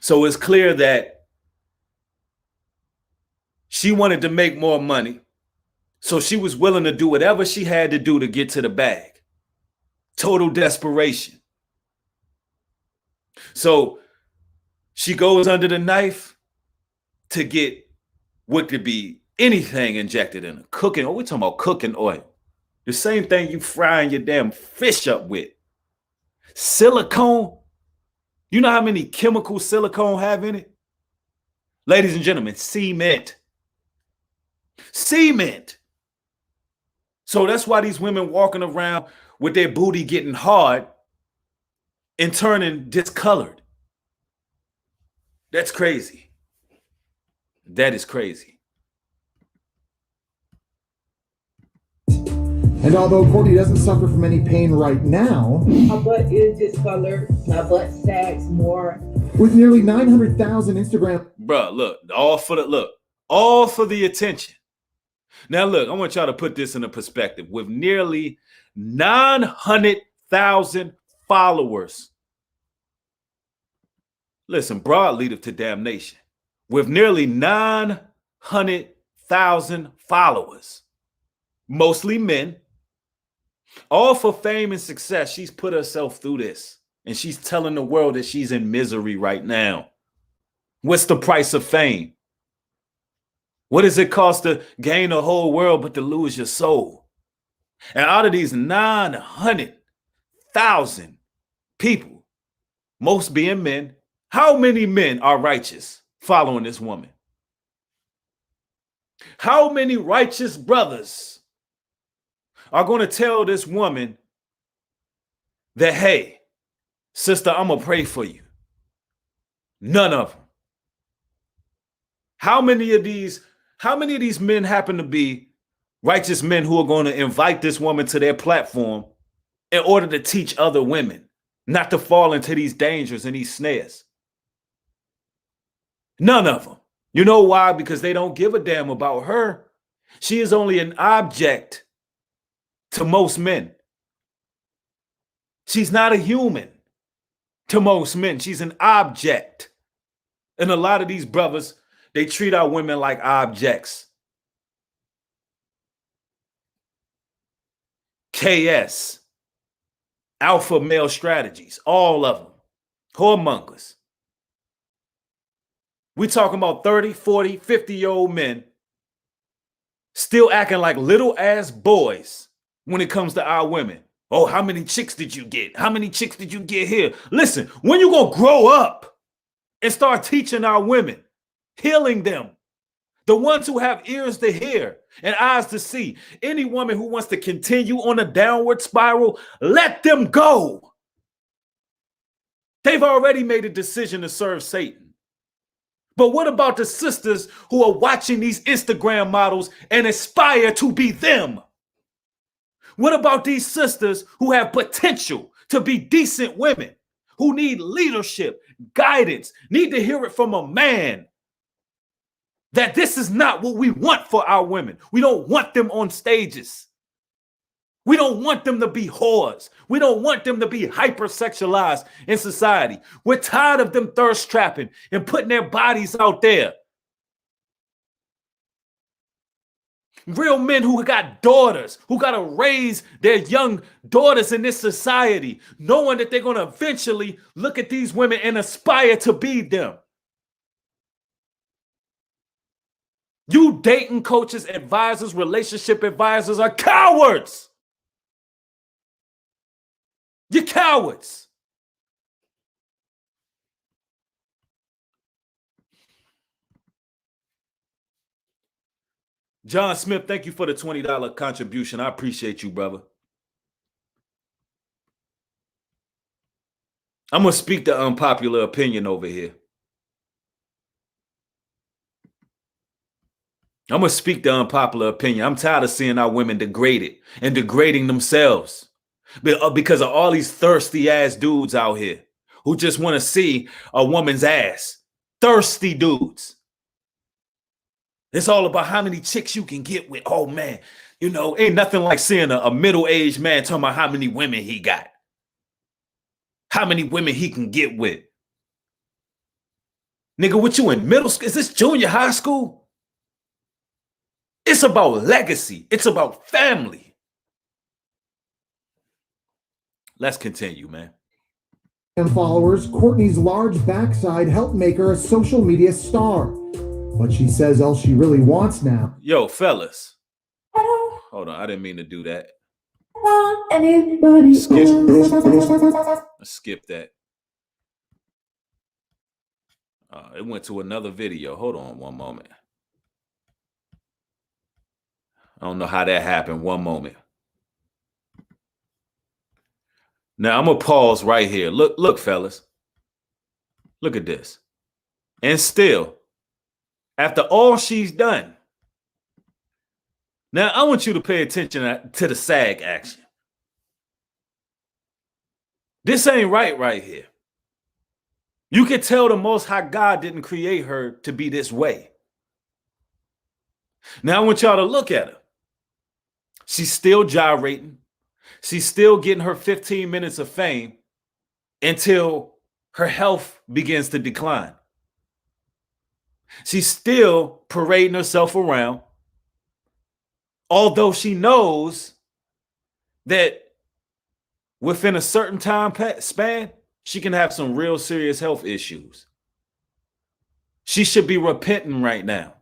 Speaker 2: So it's clear that she wanted to make more money. So she was willing to do whatever she had to do to get to the bag. Total desperation. So she goes under the knife to get what could be anything injected in her. Cooking, we're talking about cooking oil. The same thing you frying your damn fish up with. Silicone. You know how many chemicals silicone have in it? Ladies and gentlemen, cement. Cement. So that's why these women walking around with their booty getting hard and turning discolored. That's crazy. That is crazy.
Speaker 4: And although Courtney doesn't suffer from any pain right now,
Speaker 5: my butt is discolored. My butt sags more.
Speaker 4: with nearly 900,000 Instagram.
Speaker 2: Bruh, look, all for the attention. Now, look, I want y'all to put this in a perspective. With nearly 900,000 followers. Listen, broad leadeth to damnation. With nearly 900,000 followers, mostly men, all for fame and success, she's put herself through this. And she's telling the world that she's in misery right now. What's the price of fame? What does it cost to gain the whole world but to lose your soul? And out of these 900,000 people, most being men, how many men are righteous following this woman? How many righteous brothers are going to tell this woman that, hey, sister, I'm going to pray for you? None of them. How many of these men happen to be righteous men who are going to invite this woman to their platform in order to teach other women not to fall into these dangers and these snares? None of them. You know why? Because they don't give a damn about her. She is only an object to most men. She's not a human to most men. She's an object. And a lot of these brothers, they treat our women like objects. KS, alpha male strategies, all of them, whoremongers. We talking about 30, 40, 50-year-old men still acting like little ass boys when it comes to our women. Oh, how many chicks did you get? How many chicks did you get here? Listen, when you gonna grow up and start teaching our women, healing them, the ones who have ears to hear and eyes to see? Any woman who wants to continue on a downward spiral, let them go. They've already made a decision to serve Satan. But what about the sisters who are watching these Instagram models and aspire to be them? What about these sisters who have potential to be decent women, who need leadership, guidance, need to hear it from a man that this is not what we want for our women? We don't want them on stages. We don't want them to be whores. We don't want them to be hypersexualized in society. We're tired of them thirst trapping and putting their bodies out there. Real men who got daughters, who got to raise their young daughters in this society, knowing that they're going to eventually look at these women and aspire to be them. You dating coaches, advisors, relationship advisors are cowards. You're cowards. John Smith, thank you for the $20 contribution. I appreciate you, brother. I'm going to speak the unpopular opinion over here. I'm going to speak the unpopular opinion. I'm tired of seeing our women degraded and degrading themselves because of all these thirsty ass dudes out here who just want to see a woman's ass. Thirsty dudes. It's all about how many chicks you can get with. Oh man, you know, ain't nothing like seeing a middle-aged man talking about how many women he got, how many women he can get with. Nigga, what you in middle school? Is this junior high school? It's about legacy. It's about family. Let's continue, man.
Speaker 4: And followers, Courtney's large backside helped make her a social media star. But she says all she really wants now.
Speaker 2: Yo, fellas. Hold on, I didn't mean to do that.
Speaker 3: Anybody
Speaker 2: Skip that. It went to another video. Hold on one moment. I don't know how that happened. One moment. Now I'm gonna pause right here. Look, fellas. Look at this. And still, after all she's done, now I want you to pay attention to the SAG action. This ain't right here. You can tell the Most High God didn't create her to be this way. Now I want y'all to look at her. She's still gyrating. She's still getting her 15 minutes of fame until her health begins to decline. She's still parading herself around, although she knows that within a certain time span, she can have some real serious health issues. She should be repenting right now.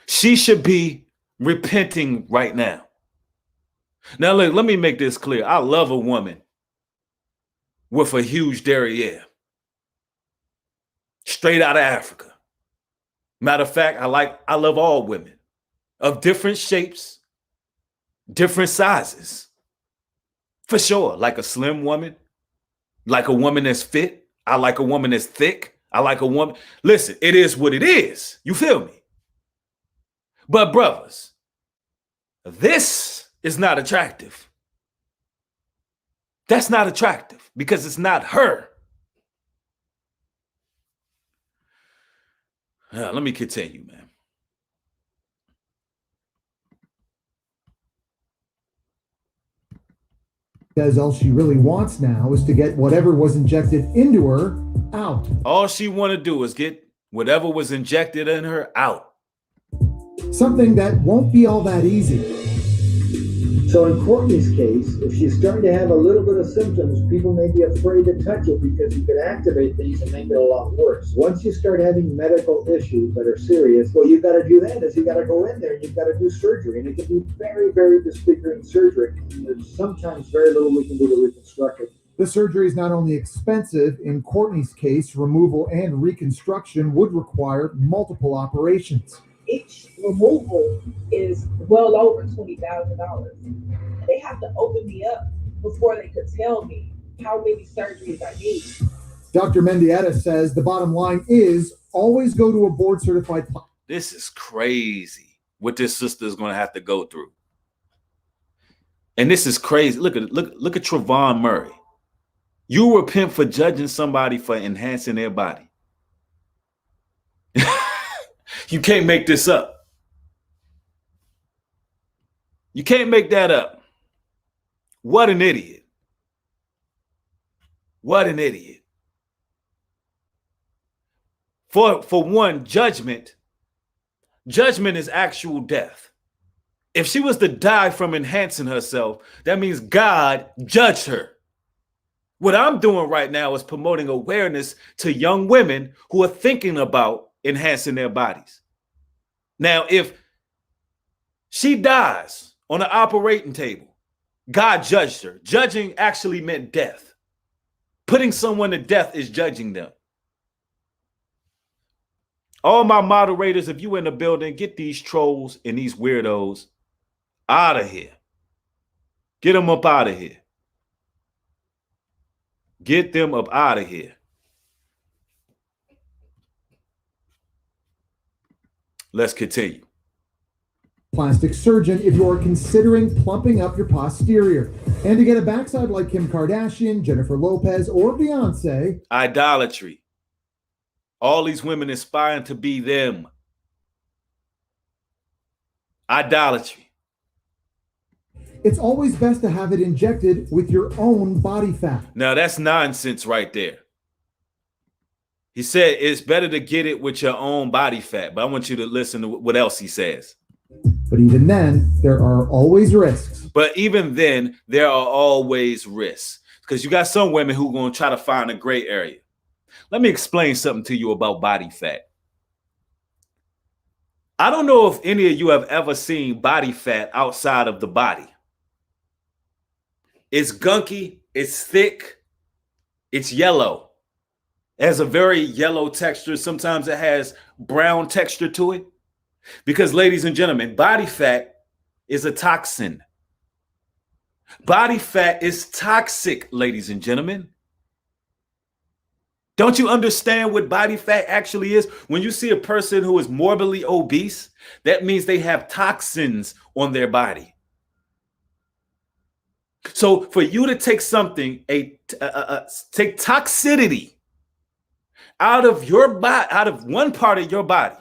Speaker 2: She should be repenting right now. Now, look, let me make this clear. I love a woman with a huge derriere, straight out of Africa. Matter of fact, I love all women of different shapes, different sizes. For sure, like a slim woman, like a woman that's fit. I like a woman that's thick. I like a woman. Listen, it is what it is. You feel me? But brothers, this is not attractive. That's not attractive because it's not her. Let me continue, man.
Speaker 4: Says all she really wants now is to get whatever was injected into her out.
Speaker 2: All she want to do is get whatever was injected in her out.
Speaker 4: Something that won't be all that easy.
Speaker 6: So in Courtney's case, if she's starting to have a little bit of symptoms, people may be afraid to touch it because you could activate things and make it a lot worse. Once you start having medical issues that are serious, what you've got to do then is you got to go in there and you've got to do surgery. And it can be very, very disfiguring surgery. And there's sometimes very little we can do to reconstruct it.
Speaker 4: The surgery is not only expensive, in Courtney's case, removal and reconstruction would require multiple operations.
Speaker 5: Each removal is well over $20,000. They have to open me up before they could tell me how many surgeries I need.
Speaker 4: Dr. Mendieta says the bottom line is always go to a board certified.
Speaker 2: This is crazy what this sister is going to have to go through. And this is crazy. Look at Trevon Murray. You repent for judging somebody for enhancing their body. You can't make this up. You can't make that up. What an idiot. What an idiot. For one, judgment is actual death. If she was to die from enhancing herself, that means God judged her. What I'm doing right now is promoting awareness to young women who are thinking about enhancing their bodies. Now, if she dies on an operating table, God judged her. Judging actually meant death. Putting someone to death is judging them. All my moderators, if you in the building, get these trolls and these weirdos out of here. Get them up out of here. Get them up out of here. Let's continue.
Speaker 4: Plastic surgeon if you are considering plumping up your posterior. And to get a backside like Kim Kardashian, Jennifer Lopez, or Beyonce.
Speaker 2: Idolatry. All these women aspiring to be them. Idolatry.
Speaker 4: It's always best to have it injected with your own body fat.
Speaker 2: Now that's nonsense right there. He said it's better to get it with your own body fat, but I want you to listen to what else he says.
Speaker 4: But even then, there are always risks.
Speaker 2: But even then, there are always risks because you got some women who are going to try to find a gray area. Let me explain something to you about body fat. I don't know if any of you have ever seen body fat outside of the body. It's gunky, it's thick, it's yellow. It has a very yellow texture. Sometimes it has brown texture to it. Because, ladies and gentlemen, body fat is a toxin. Body fat is toxic, ladies and gentlemen. Don't you understand what body fat actually is? When you see a person who is morbidly obese, that means they have toxins on their body. So for you to take something, take toxicity out of your body, out of one part of your body,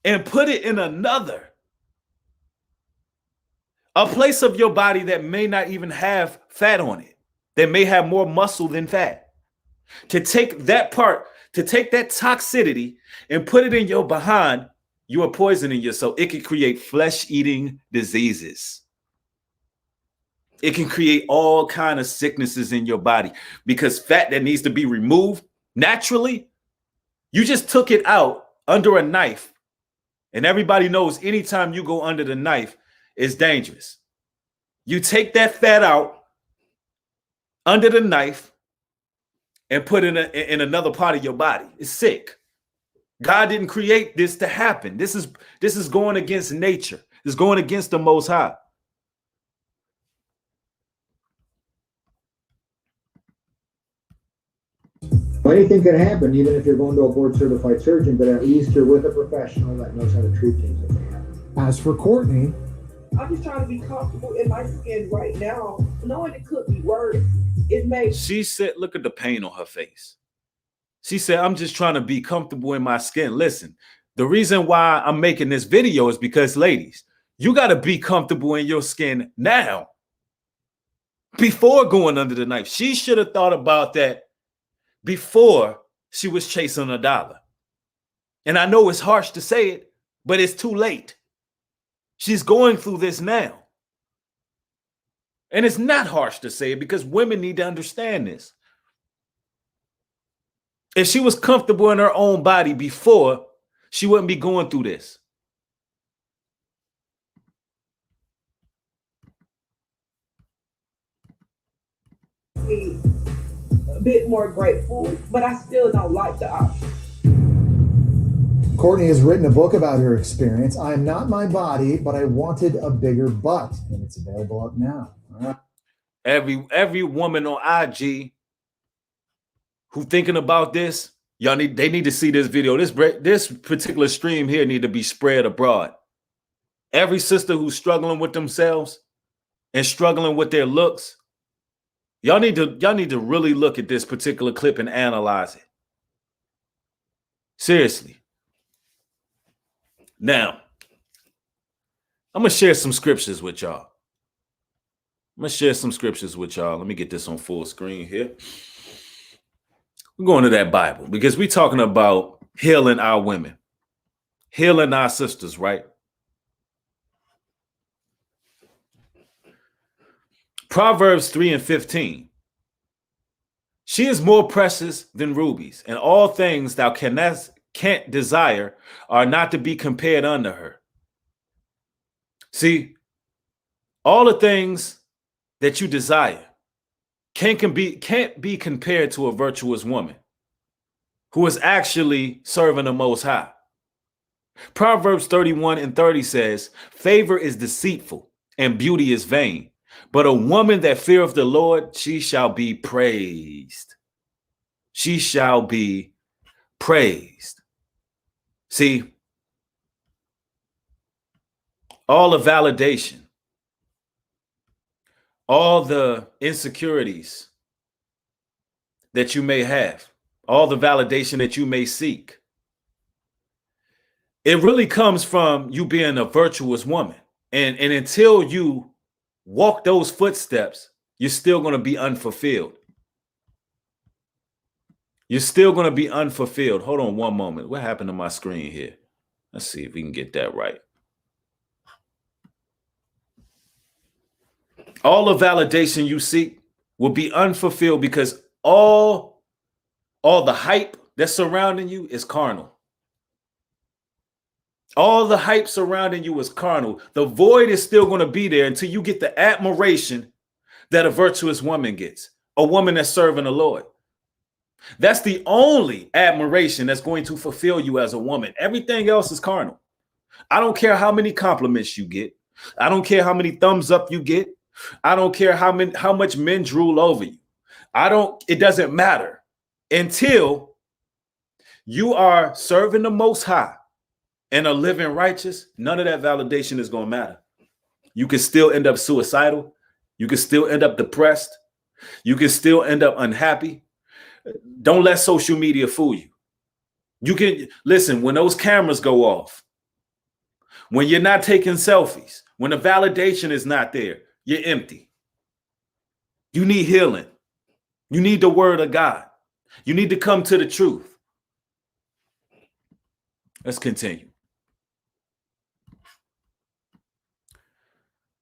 Speaker 2: and put it in another, a place of your body that may not even have fat on it, that may have more muscle than fat, to take that part, to take that toxicity and put it in your behind, you are poisoning yourself. It can create flesh-eating diseases. It can create all kinds of sicknesses in your body because fat that needs to be removed naturally, you just took it out under a knife. And everybody knows anytime you go under the knife, it's dangerous. You take that fat out under the knife and put it in another part of your body. It's sick. God didn't create this to happen. This is going against nature. It's going against the Most High.
Speaker 6: Anything can happen, even if you're going to a board-certified surgeon, but at least you're with a professional that knows how to treat things if they happen.
Speaker 4: As for Courtney,
Speaker 5: I'm just trying to be comfortable in my skin right now, knowing it could be worse. It may.
Speaker 2: She said, look at the pain on her face. She said, I'm just trying to be comfortable in my skin. Listen, the reason why I'm making this video is because, ladies, you got to be comfortable in your skin now before going under the knife. She should have thought about that before she was chasing a dollar. And I know it's harsh to say it, but it's too late. She's going through this now. And it's not harsh to say it because women need to understand this. If she was comfortable in her own body before, she wouldn't be going through this.
Speaker 5: A bit more grateful, but I still don't like the option.
Speaker 4: Courtney has written a book about her experience. I am not my body, but I wanted a bigger butt, and it's available up now. All right.
Speaker 2: Every woman on IG who thinking about this, they need to see this video. This particular stream here need to be spread abroad. Every sister who's struggling with themselves and struggling with their looks, y'all need to really look at this particular clip and analyze it. Seriously. Now, I'm going to share some scriptures with y'all. Let me get this on full screen here. We're going to that Bible because we're talking about healing our women, healing our sisters, right? Proverbs 3:15. She is more precious than rubies, and all things thou can't desire are not to be compared unto her. See, all the things that you desire can't be compared to a virtuous woman who is actually serving the Most High. Proverbs 31:30 says, favor is deceitful and beauty is vain, but a woman that feareth the Lord, she shall be praised. She shall be praised. See, all the validation, all the insecurities that you may have, all the validation that you may seek, It really comes from you being a virtuous woman. And until you walk those footsteps, you're still going to be unfulfilled. You're still going to be unfulfilled. Hold on one moment. What happened to my screen here? Let's see if we can get that right. All the validation you seek will be unfulfilled because all the hype that's surrounding you is carnal. All the hype surrounding you is carnal. The void is still going to be there until you get the admiration that a virtuous woman gets, a woman that's serving the Lord. That's the only admiration that's going to fulfill you as a woman. Everything else is carnal. I don't care how many compliments you get. I don't care how many thumbs up you get. I don't care how much men drool over you. It doesn't matter until you are serving the Most High and are living righteous. None of that validation is going to matter. You can still end up suicidal. You can still end up depressed. You can still end up unhappy. Don't let social media fool you. You can listen when those cameras go off, when you're not taking selfies, when the validation is not there, you're empty. You need healing. You need the word of God. You need to come to the truth. Let's continue.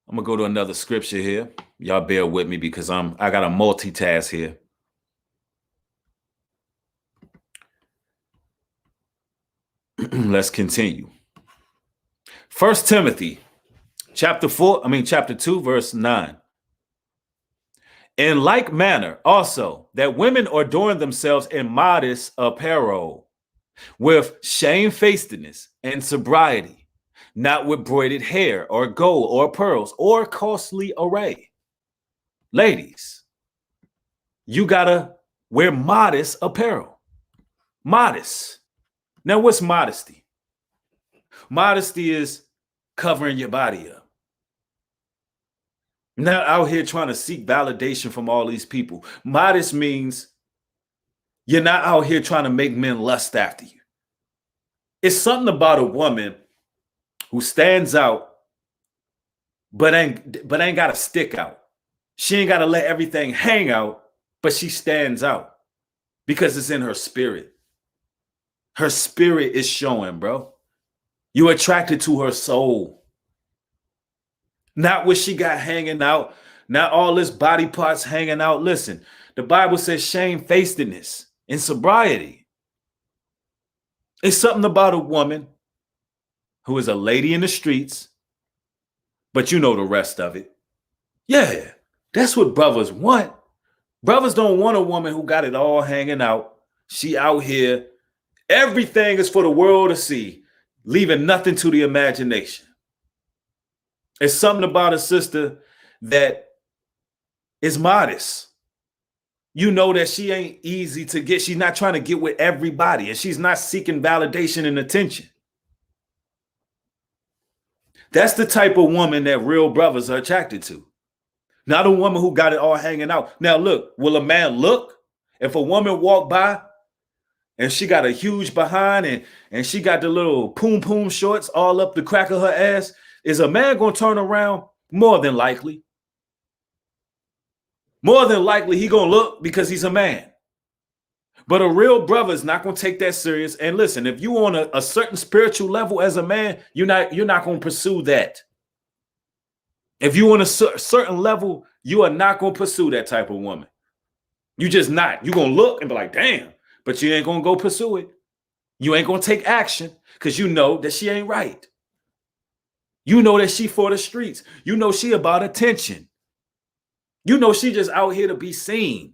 Speaker 2: I'm gonna go to another scripture here. Y'all bear with me because I got a multitask here. Let's continue. 1 Timothy chapter 2, verse 9. In like manner also that women adorn themselves in modest apparel, with shamefacedness and sobriety, not with braided hair or gold or pearls or costly array. Ladies, you gotta wear modest apparel. Modest. Now, what's modesty? Modesty is covering your body up. Not out here trying to seek validation from all these people. Modest means you're not out here trying to make men lust after you. It's something about a woman who stands out, but ain't got to stick out. She ain't got to let everything hang out, but she stands out because it's in her spirit. Her spirit is showing, bro. You're attracted to her soul. Not what she got hanging out, not all this body parts hanging out. Listen, the Bible says shamefacedness and sobriety. It's something about a woman who is a lady in the streets, but you know the rest of it. Yeah, that's what brothers want. Brothers don't want a woman who got it all hanging out. She out here. Everything is for the world to see, leaving nothing to the imagination. It's something about a sister that is modest. You know that she ain't easy to get. She's not trying to get with everybody, and she's not seeking validation and attention. That's the type of woman that real brothers are attracted to. Not a woman who got it all hanging out. Now, look, will a man look? If a woman walk by and she got a huge behind and she got the little poom shorts all up the crack of her ass, is a man going to turn around? More than likely. More than likely, he going to look because he's a man. But a real brother is not going to take that serious. And listen, if you on a certain spiritual level as a man, you're not going to pursue that. If you on a certain level, you are not going to pursue that type of woman. You just not. You're going to look and be like, damn, but you ain't going to go pursue it. You ain't going to take action because you know that she ain't right. You know that she for the streets. You know she about attention. You know she just out here to be seen.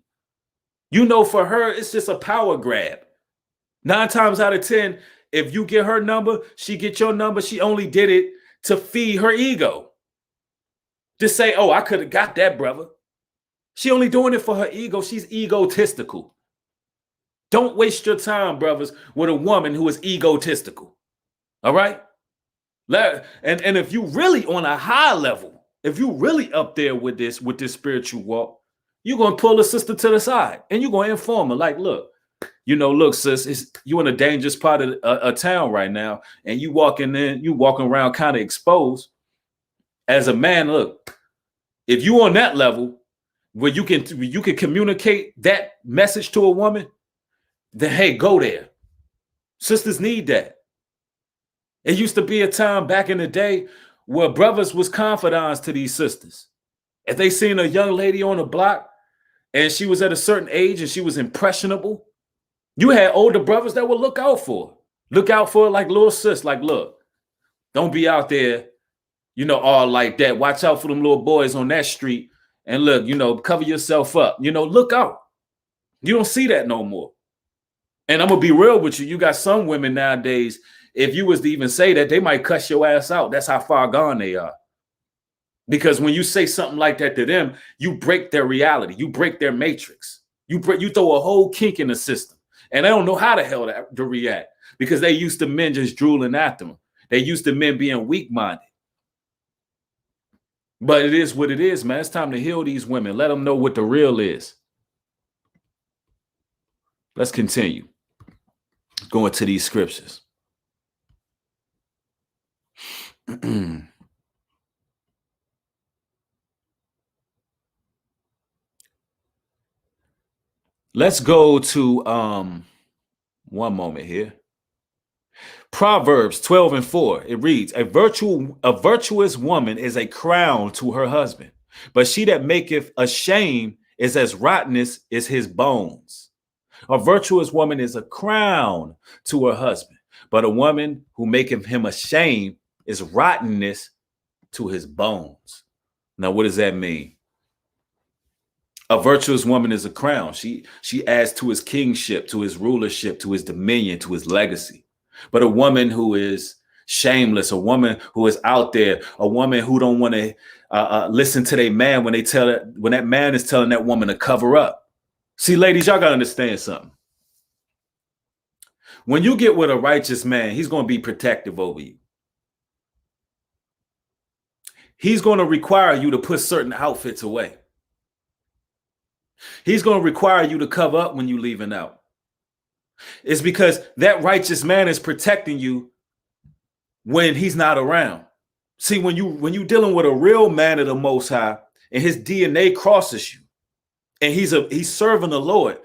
Speaker 2: You know for her, it's just a power grab. 9 times out of 10, if you get her number, she get your number. She only did it to feed her ego. Just say, oh, I could have got that, brother. She only doing it for her ego. She's egotistical. Don't waste your time, brothers, with a woman who is egotistical. All right? And if you really on a high level, if you really up there with this spiritual walk, you're going to pull a sister to the side and you're going to inform her like, look, you know, look, sis, you in a dangerous part of a town right now, and you walking around kind of exposed. As a man, look, if you on that level where you can communicate that message to a woman, then hey, go there. Sisters need that. It used to be a time back in the day where brothers was confidants to these sisters. If they seen a young lady on the block and she was at a certain age and she was impressionable, you had older brothers that would look out for her. Look out for her like little sis. Like, look, don't be out there, you know, all like that. Watch out for them little boys on that street. And look, you know, cover yourself up. You know, look out. You don't see that no more. And I'm going to be real with you. You got some women nowadays, if you was to even say that, they might cuss your ass out. That's how far gone they are. Because when you say something like that to them, you break their reality. You break their matrix. You throw a whole kink in the system. And they don't know how the hell to react because they used to men just drooling after them. They used to men being weak-minded. But it is what it is, man. It's time to heal these women. Let them know what the real is. Let's continue. Going to these scriptures. Let's go to one moment here. Proverbs 12:4. It reads, a virtuous woman is a crown to her husband, but she that maketh ashamed is as rottenness is his bones. A virtuous woman is a crown to her husband, but a woman who maketh him ashamed is rottenness to his bones. Now, what does that mean? A virtuous woman is a crown. She adds to his kingship, to his rulership, to his dominion, to his legacy. But a woman who is shameless, a woman who is out there, a woman who don't want to listen to their man when that man is telling that woman to cover up. See, ladies, y'all gotta understand something. When you get with a righteous man, he's going to be protective over you. He's going to require you to put certain outfits away. He's going to require you to cover up when you're leaving out. It's because that righteous man is protecting you when he's not around. See, when you're dealing with a real man of the Most High and his DNA crosses you and he's serving the Lord,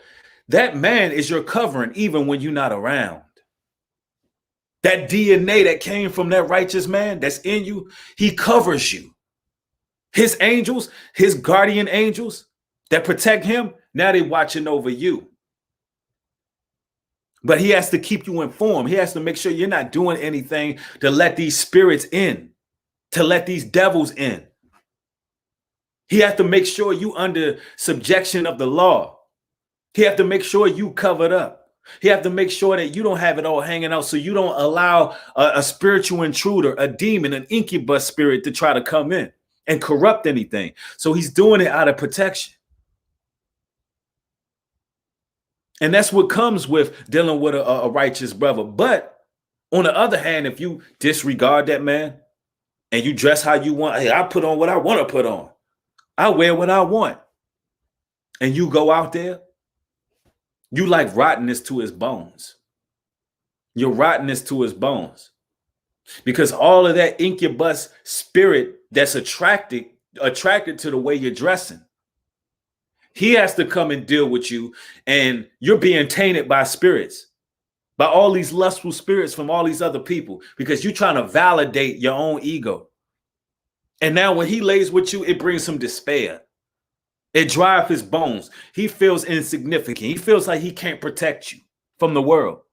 Speaker 2: that man is your covering even when you're not around. That DNA that came from that righteous man that's in you, he covers you. His angels, his guardian angels that protect him, now they're watching over you. But he has to keep you informed. He has to make sure you're not doing anything to let these spirits in, to let these devils in. He has to make sure you under subjection of the law. He has to make sure you covered up. He has to make sure that you don't have it all hanging out, so you don't allow a spiritual intruder, a demon, an incubus spirit to try to come in and corrupt anything. So he's doing it out of protection. And that's what comes with dealing with a righteous brother. But on the other hand, if you disregard that man and you dress how you want, hey, I put on what I want to put on. I wear what I want. And you go out there, you like rottenness to his bones. You're rottenness to his bones. Because all of that incubus spirit that's attracted to the way you're dressing. He has to come and deal with you, and you're being tainted by spirits, by all these lustful spirits from all these other people, because you're trying to validate your own ego. And now when he lays with you, it brings him despair. It drives his bones. He feels insignificant. He feels like he can't protect you from the world.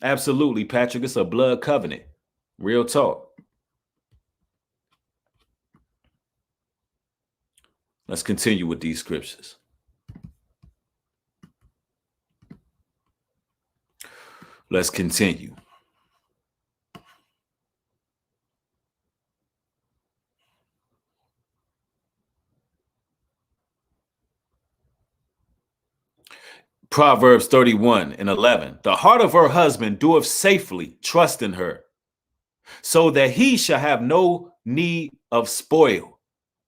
Speaker 2: Absolutely, Patrick. It's a blood covenant. Real talk. Let's continue with these scriptures. Let's continue. Proverbs 31:11. The heart of her husband doeth safely trust in her, so that he shall have no need of spoil.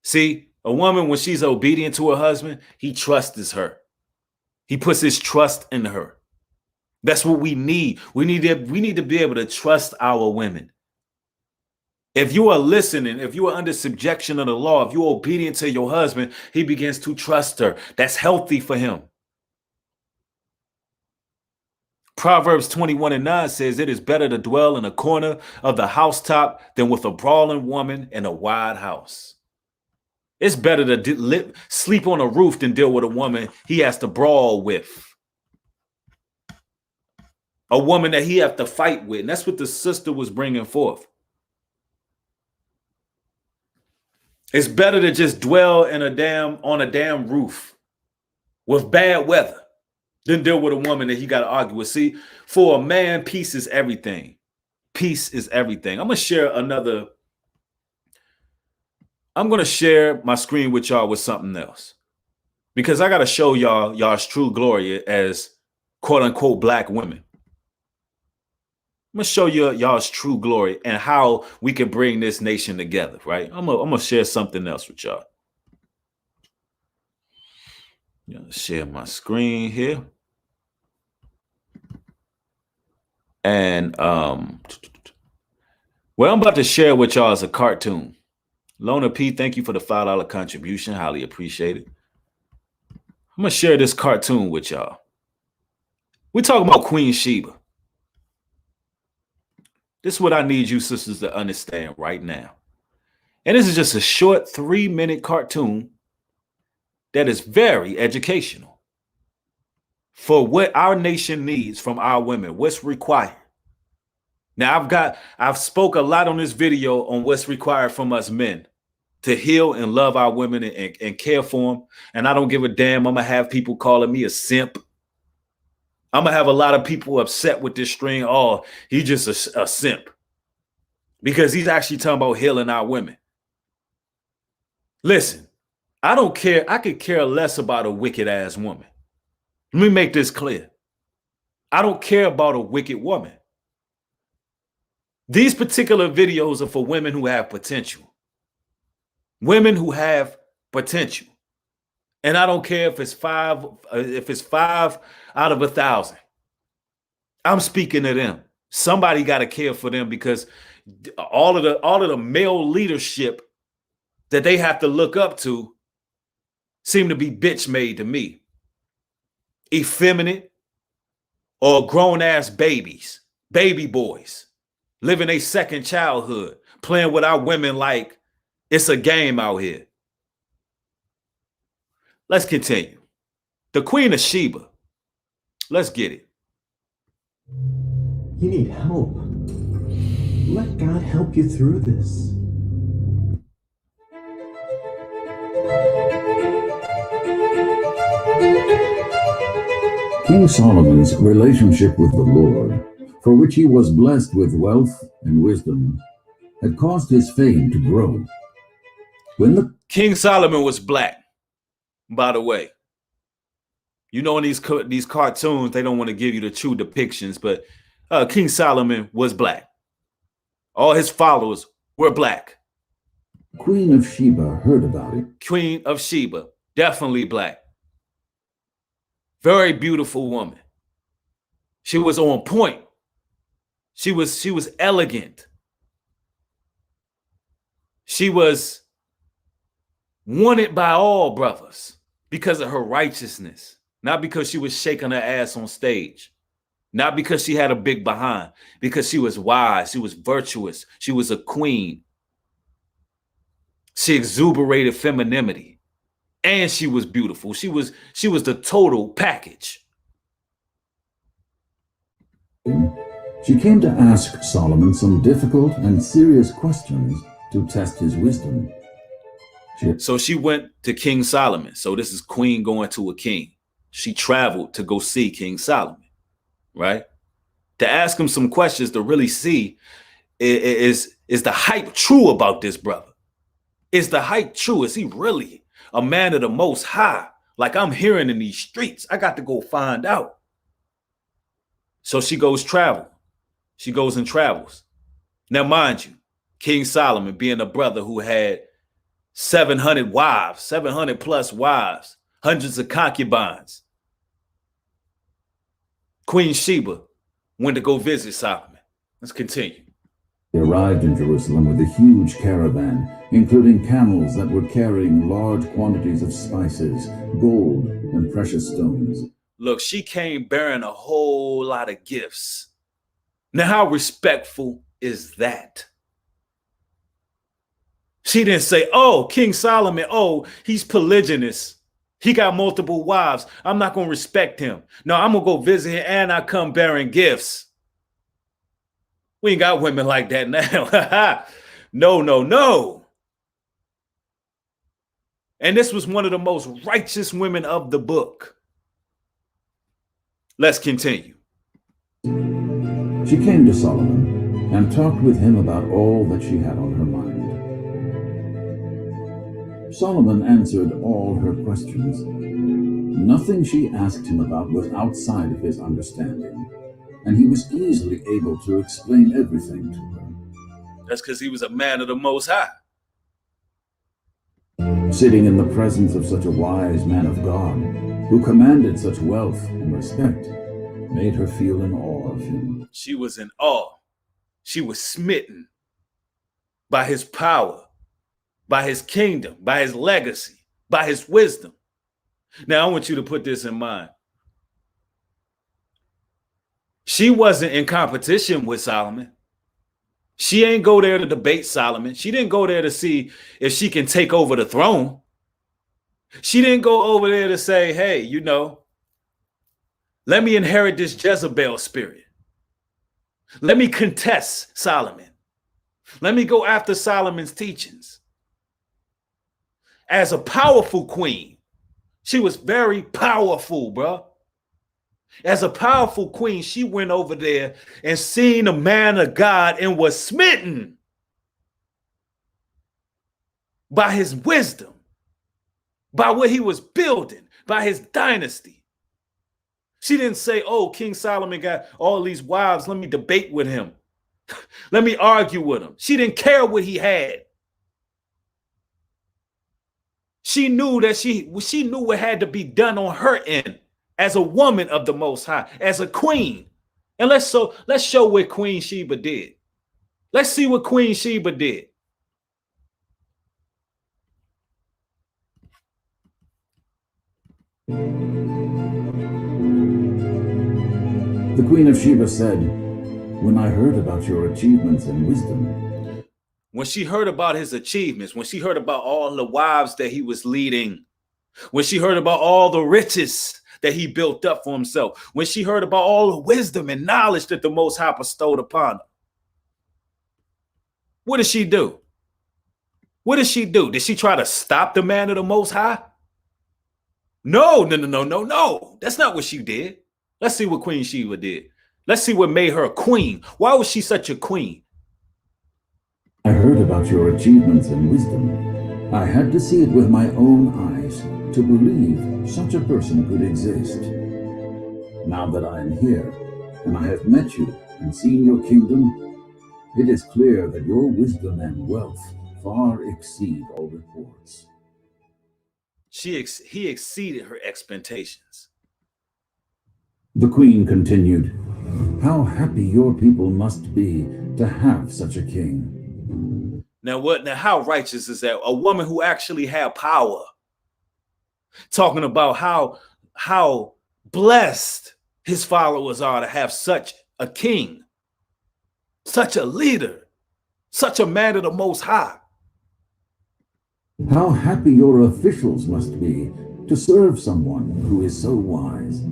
Speaker 2: See, a woman, when she's obedient to her husband, he trusts her. He puts his trust in her. That's what we need. We need to be able to trust our women. If you are listening, if you are under subjection of the law, if you're obedient to your husband, he begins to trust her. That's healthy for him. Proverbs 21:9 says, it is better to dwell in a corner of the housetop than with a brawling woman in a wide house. It's better to sleep on a roof than deal with a woman he has to brawl with. A woman that he have to fight with. And that's what the sister was bringing forth. It's better to just dwell on a damn roof with bad weather than deal with a woman that he got to argue with. See, for a man, peace is everything. Peace is everything. I'm going to share my screen with y'all with something else. Because I got to show y'all's true glory as quote unquote black women. I'm going to show you y'all's true glory and how we can bring this nation together, right? I'm going to share something else with y'all. Share my screen here. And what I'm about to share with y'all is a cartoon. Lona P, thank you for the $5 contribution. Highly appreciate it. I'm going to share this cartoon with y'all. We're talking about Queen Sheba. This is what I need you sisters to understand right now. And this is just a short 3-minute cartoon that is very educational for what our nation needs from our women, what's required. Now, I've spoke a lot on this video on what's required from us men to heal and love our women and care for them. And I don't give a damn. I'm going to have people calling me a simp. I'm going to have a lot of people upset with this string. Oh, he's just a simp. Because he's actually talking about healing our women. Listen, I don't care. I could care less about a wicked ass woman. Let me make this clear. I don't care about a wicked woman. These particular videos are for women who have potential. Women who have potential. And I don't care if it's five out of 1,000. I'm speaking to them. Somebody got to care for them because all of the male leadership that they have to look up to seem to be bitch made to me. Effeminate or grown ass babies, baby boys, living a second childhood, playing with our women like it's a game out here. Let's continue. The Queen of Sheba. Let's get it.
Speaker 7: You need help. Let God help you through this.
Speaker 8: King Solomon's relationship with the Lord, for which he was blessed with wealth and wisdom, had caused his fame to grow. When
Speaker 2: King Solomon was black, by the way. You know, in these cartoons, they don't want to give you the true depictions, but King Solomon was black. All his followers were black.
Speaker 8: Queen of Sheba heard about it.
Speaker 2: Queen of Sheba, definitely black. Very beautiful woman. She was on point. She was elegant. She was wanted by all brothers because of her righteousness, not because she was shaking her ass on stage, not because she had a big behind, because she was wise, she was virtuous, she was a queen. She exuberated femininity, and she was beautiful. She was the total package.
Speaker 8: She came to ask Solomon some difficult and serious questions to test his wisdom.
Speaker 2: So she went to King Solomon. So this is queen going to a king. She traveled to go see King Solomon, right? To ask him some questions to really see is the hype true about this brother? Is the hype true? Is he really a man of the Most High? Like I'm hearing in these streets. I got to go find out. So she goes travel. She goes and travels. Now, mind you, King Solomon being a brother who had 700 wives, 700 plus wives, hundreds of concubines. Queen Sheba went to go visit Solomon. Let's continue.
Speaker 8: They arrived in Jerusalem with a huge caravan, including camels that were carrying large quantities of spices, gold, and precious stones.
Speaker 2: Look, she came bearing a whole lot of gifts. Now, how respectful is that? She didn't say, oh, King Solomon, oh, he's polygynous. He got multiple wives. I'm not going to respect him. No, I'm going to go visit him and I come bearing gifts. We ain't got women like that now. No, no, no. And this was one of the most righteous women of the book. Let's continue.
Speaker 8: She came to Solomon and talked with him about all that she had on her mind. Solomon answered all her questions. Nothing she asked him about was outside of his understanding, and he was easily able to explain everything to her.
Speaker 2: That's because he was a man of the Most High.
Speaker 8: Sitting in the presence of such a wise man of God, who commanded such wealth and respect, made her feel in awe of him.
Speaker 2: She was in awe. She was smitten by his power, by his kingdom, by his legacy, by his wisdom. Now, I want you to put this in mind. She wasn't in competition with Solomon. She ain't go there to debate Solomon. She didn't go there to see if she can take over the throne. She didn't go over there to say, hey, you know, let me inherit this Jezebel spirit. Let me contest Solomon. Let me go after Solomon's teachings. As a powerful queen, she was very powerful, bro. As a powerful queen, she went over there and seen a man of God and was smitten by his wisdom, by what he was building, by his dynasty. She didn't say, oh, King Solomon got all these wives. Let me debate with him. Let me argue with him. She didn't care what he had. She knew that she knew what had to be done on her end as a woman of the Most High, as a queen. And let's show what Queen Sheba did. Let's see what Queen Sheba did.
Speaker 8: The Queen of Sheba said, when I heard about your achievements and wisdom.
Speaker 2: When she heard about his achievements, when she heard about all the wives that he was leading, when she heard about all the riches that he built up for himself, when she heard about all the wisdom and knowledge that the Most High bestowed upon her, what did she do? What did she do? Did she try to stop the man of the Most High? No. That's not what she did. Let's see what Queen Sheba did. Let's see what made her a queen. Why was she such a queen?
Speaker 8: I heard about your achievements and wisdom. I had to see it with my own eyes to believe such a person could exist. Now that I am here, and I have met you and seen your kingdom, it is clear that your wisdom and wealth far exceed all reports.
Speaker 2: He exceeded her expectations.
Speaker 8: The queen continued, how happy your people must be to have such a king.
Speaker 2: Now, how righteous is that? A woman who actually had power, talking about how blessed his followers are to have such a king, such a leader, such a man of the Most High.
Speaker 8: How happy your officials must be to serve someone who is so wise.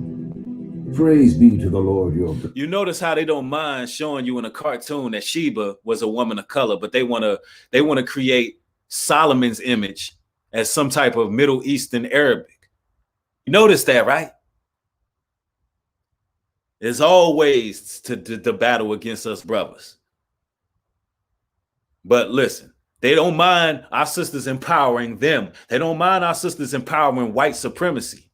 Speaker 8: Praise be to the Lord your God.
Speaker 2: You notice how they don't mind showing you in a cartoon that Sheba was a woman of color, but they want to create Solomon's image as some type of Middle Eastern Arabic. You notice that, right? There's always to battle against us brothers. But listen, they don't mind our sisters empowering them. They don't mind our sisters empowering white supremacy.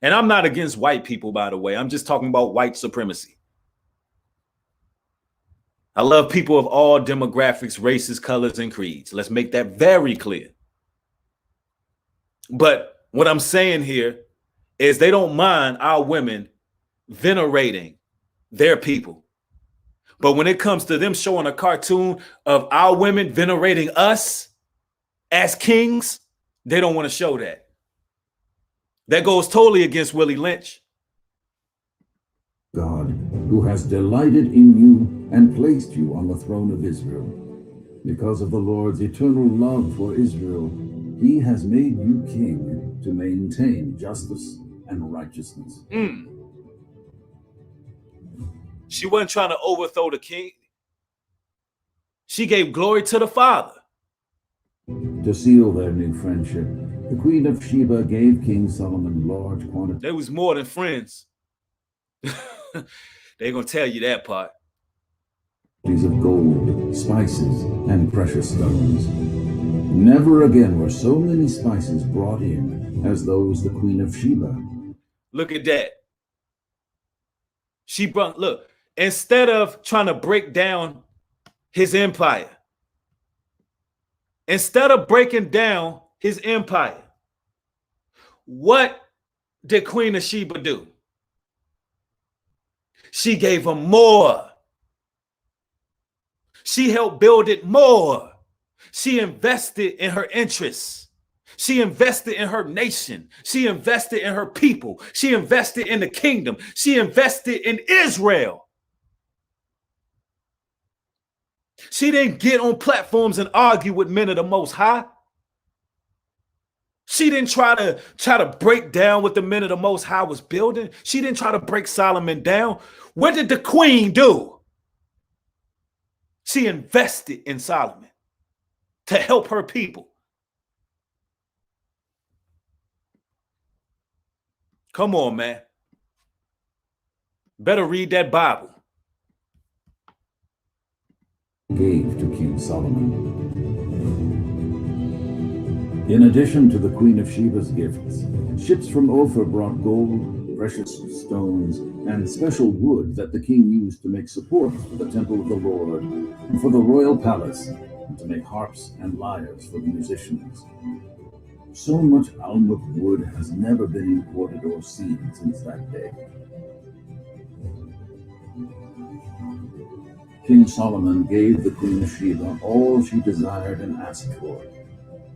Speaker 2: And I'm not against white people, by the way. I'm just talking about white supremacy. I love people of all demographics, races, colors, and creeds. Let's make that very clear. But what I'm saying here is they don't mind our women venerating their people. But when it comes to them showing a cartoon of our women venerating us as kings, they don't want to show that. That goes totally against Willie Lynch.
Speaker 8: God, who has delighted in you and placed you on the throne of Israel. Because of the Lord's eternal love for Israel, he has made you king to maintain justice and righteousness.
Speaker 2: She wasn't trying to overthrow the king. She gave glory to the Father.
Speaker 8: To seal their new friendship, the Queen of Sheba gave King Solomon large quantities.
Speaker 2: They was more than friends. They're going to tell you that part.
Speaker 8: Of gold, spices, and precious stones. Never again were so many spices brought in as those the Queen of Sheba.
Speaker 2: Look at that. She brought, look, instead of trying to break down his empire, instead of breaking down his empire, what did Queen of Sheba do? She gave him more. She helped build it more. She invested in her interests. She invested in her nation. She invested in her people. She invested in the kingdom. She invested in Israel. She didn't get on platforms and argue with men of the Most High. She didn't try to break down what the men of the Most High was building. She didn't try to break Solomon down. What did the queen do? She invested in Solomon to help her people. Come on, man. Better read that Bible.
Speaker 8: Gave to King Solomon. In addition to the Queen of Sheba's gifts, ships from Ophir brought gold, precious stones, and special wood that the king used to make supports for the temple of the Lord and for the royal palace, and to make harps and lyres for the musicians. So much almug wood has never been imported or seen since that day. King Solomon gave the Queen of Sheba all she desired and asked for,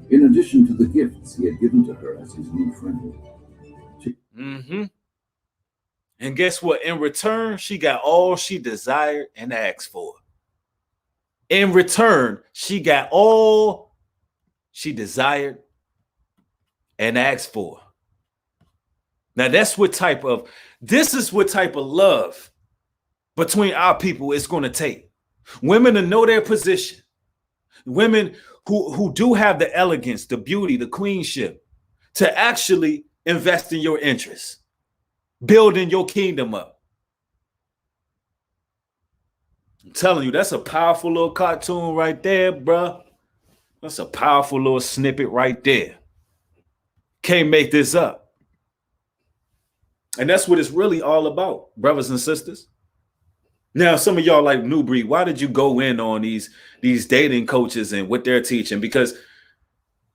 Speaker 8: in addition to the gifts he had given to her as his new friend.
Speaker 2: And guess what? In return, she got all she desired and asked for. In return, she got all she desired and asked for. Now, this is what type of love between our people is going to take. Women to know their position. Women who do have the elegance, the beauty, the queenship, to actually invest in your interests, building your kingdom up. I'm telling you, that's a powerful little cartoon right there, bruh. That's a powerful little snippet right there. Can't make this up. And that's what it's really all about, brothers and sisters. Now, some of y'all like, New Breed, why did you go in on these dating coaches and what they're teaching? Because,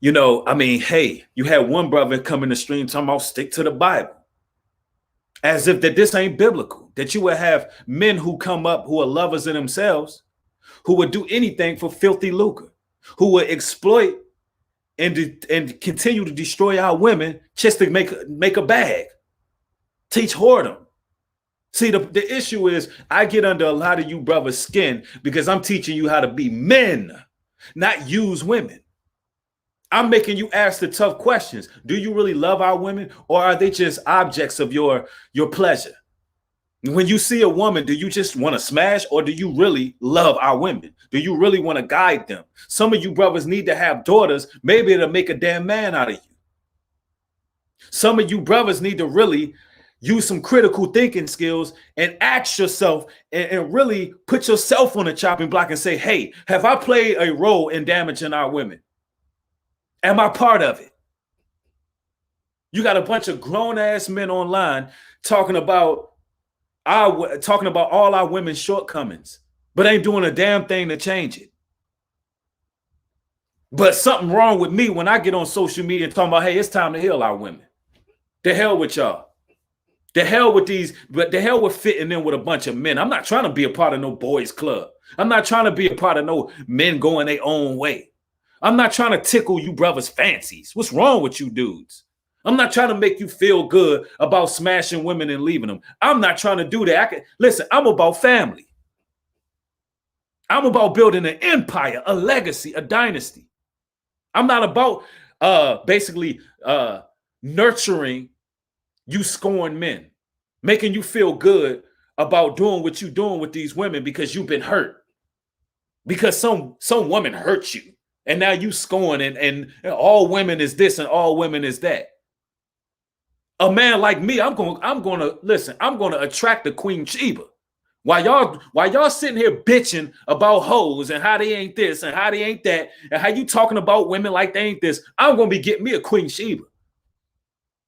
Speaker 2: you know, I mean, hey, you had one brother come in the stream talking about stick to the Bible. As if that this ain't biblical, that you would have men who come up who are lovers in themselves, who would do anything for filthy lucre, who would exploit and continue to destroy our women just to make a bag, teach whoredom. See, the issue is I get under a lot of you brothers' skin because I'm teaching you how to be men, not use women. I'm making you ask the tough questions. Do you really love our women, or are they just objects of your pleasure? When you see a woman, do you just want to smash, or do you really love our women? Do you really want to guide them? Some of you brothers need to have daughters. Maybe it'll make a damn man out of you. Some of you brothers need to really use some critical thinking skills and ask yourself and really put yourself on the chopping block and say, hey, have I played a role in damaging our women? Am I part of it? You got a bunch of grown ass men online talking about all our women's shortcomings, but ain't doing a damn thing to change it. But something wrong with me when I get on social media and talking about, hey, it's time to heal our women. The hell with y'all. The hell with these, but the hell with fitting in with a bunch of men. I'm not trying to be a part of no boys club. I'm not trying to be a part of no men going their own way. I'm not trying to tickle you brothers' fancies. What's wrong with you dudes? I'm not trying to make you feel good about smashing women and leaving them. I'm not trying to do that. Listen, I'm about family. I'm about building an empire, a legacy, a dynasty. I'm not about basically nurturing you scorned men, making you feel good about doing what you're doing with these women because you've been hurt, because some woman hurt you, and now you scorn and all women is this and all women is that. A man like me, I'm gonna attract the Queen Sheba. While y'all sitting here bitching about hoes and how they ain't this and how they ain't that and how you talking about women like they ain't this, I'm gonna be getting me a Queen Sheba.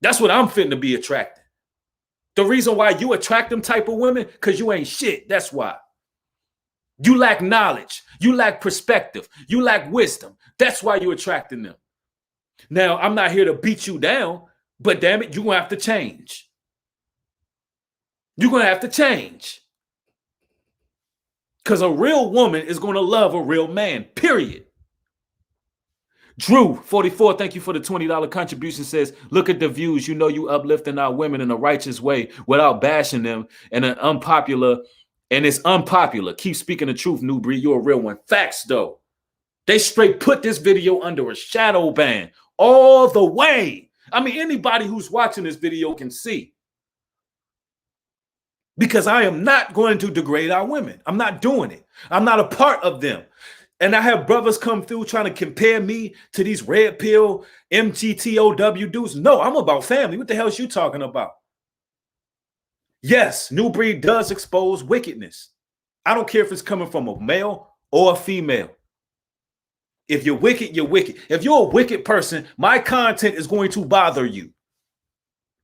Speaker 2: That's what I'm fitting to be attracting. The reason why you attract them type of women, because you ain't shit. That's why. You lack knowledge. You lack perspective. You lack wisdom. That's why you're attracting them. Now, I'm not here to beat you down, but damn it, you're going to have to change. You're going to have to change. Because a real woman is going to love a real man, period. Drew, 44, thank you for the $20 contribution, says, look at the views. You know you uplifting our women in a righteous way without bashing them and it's unpopular. Keep speaking the truth, New Breed. You're a real one. Facts, though. They straight put this video under a shadow ban all the way. I mean, anybody who's watching this video can see. Because I am not going to degrade our women. I'm not doing it. I'm not a part of them. And I have brothers come through trying to compare me to these red pill MGTOW dudes. No, I'm about family. What the hell is you talking about? Yes, New Breed does expose wickedness. I don't care if it's coming from a male or a female. If you're wicked, you're wicked. If you're a wicked person, my content is going to bother you.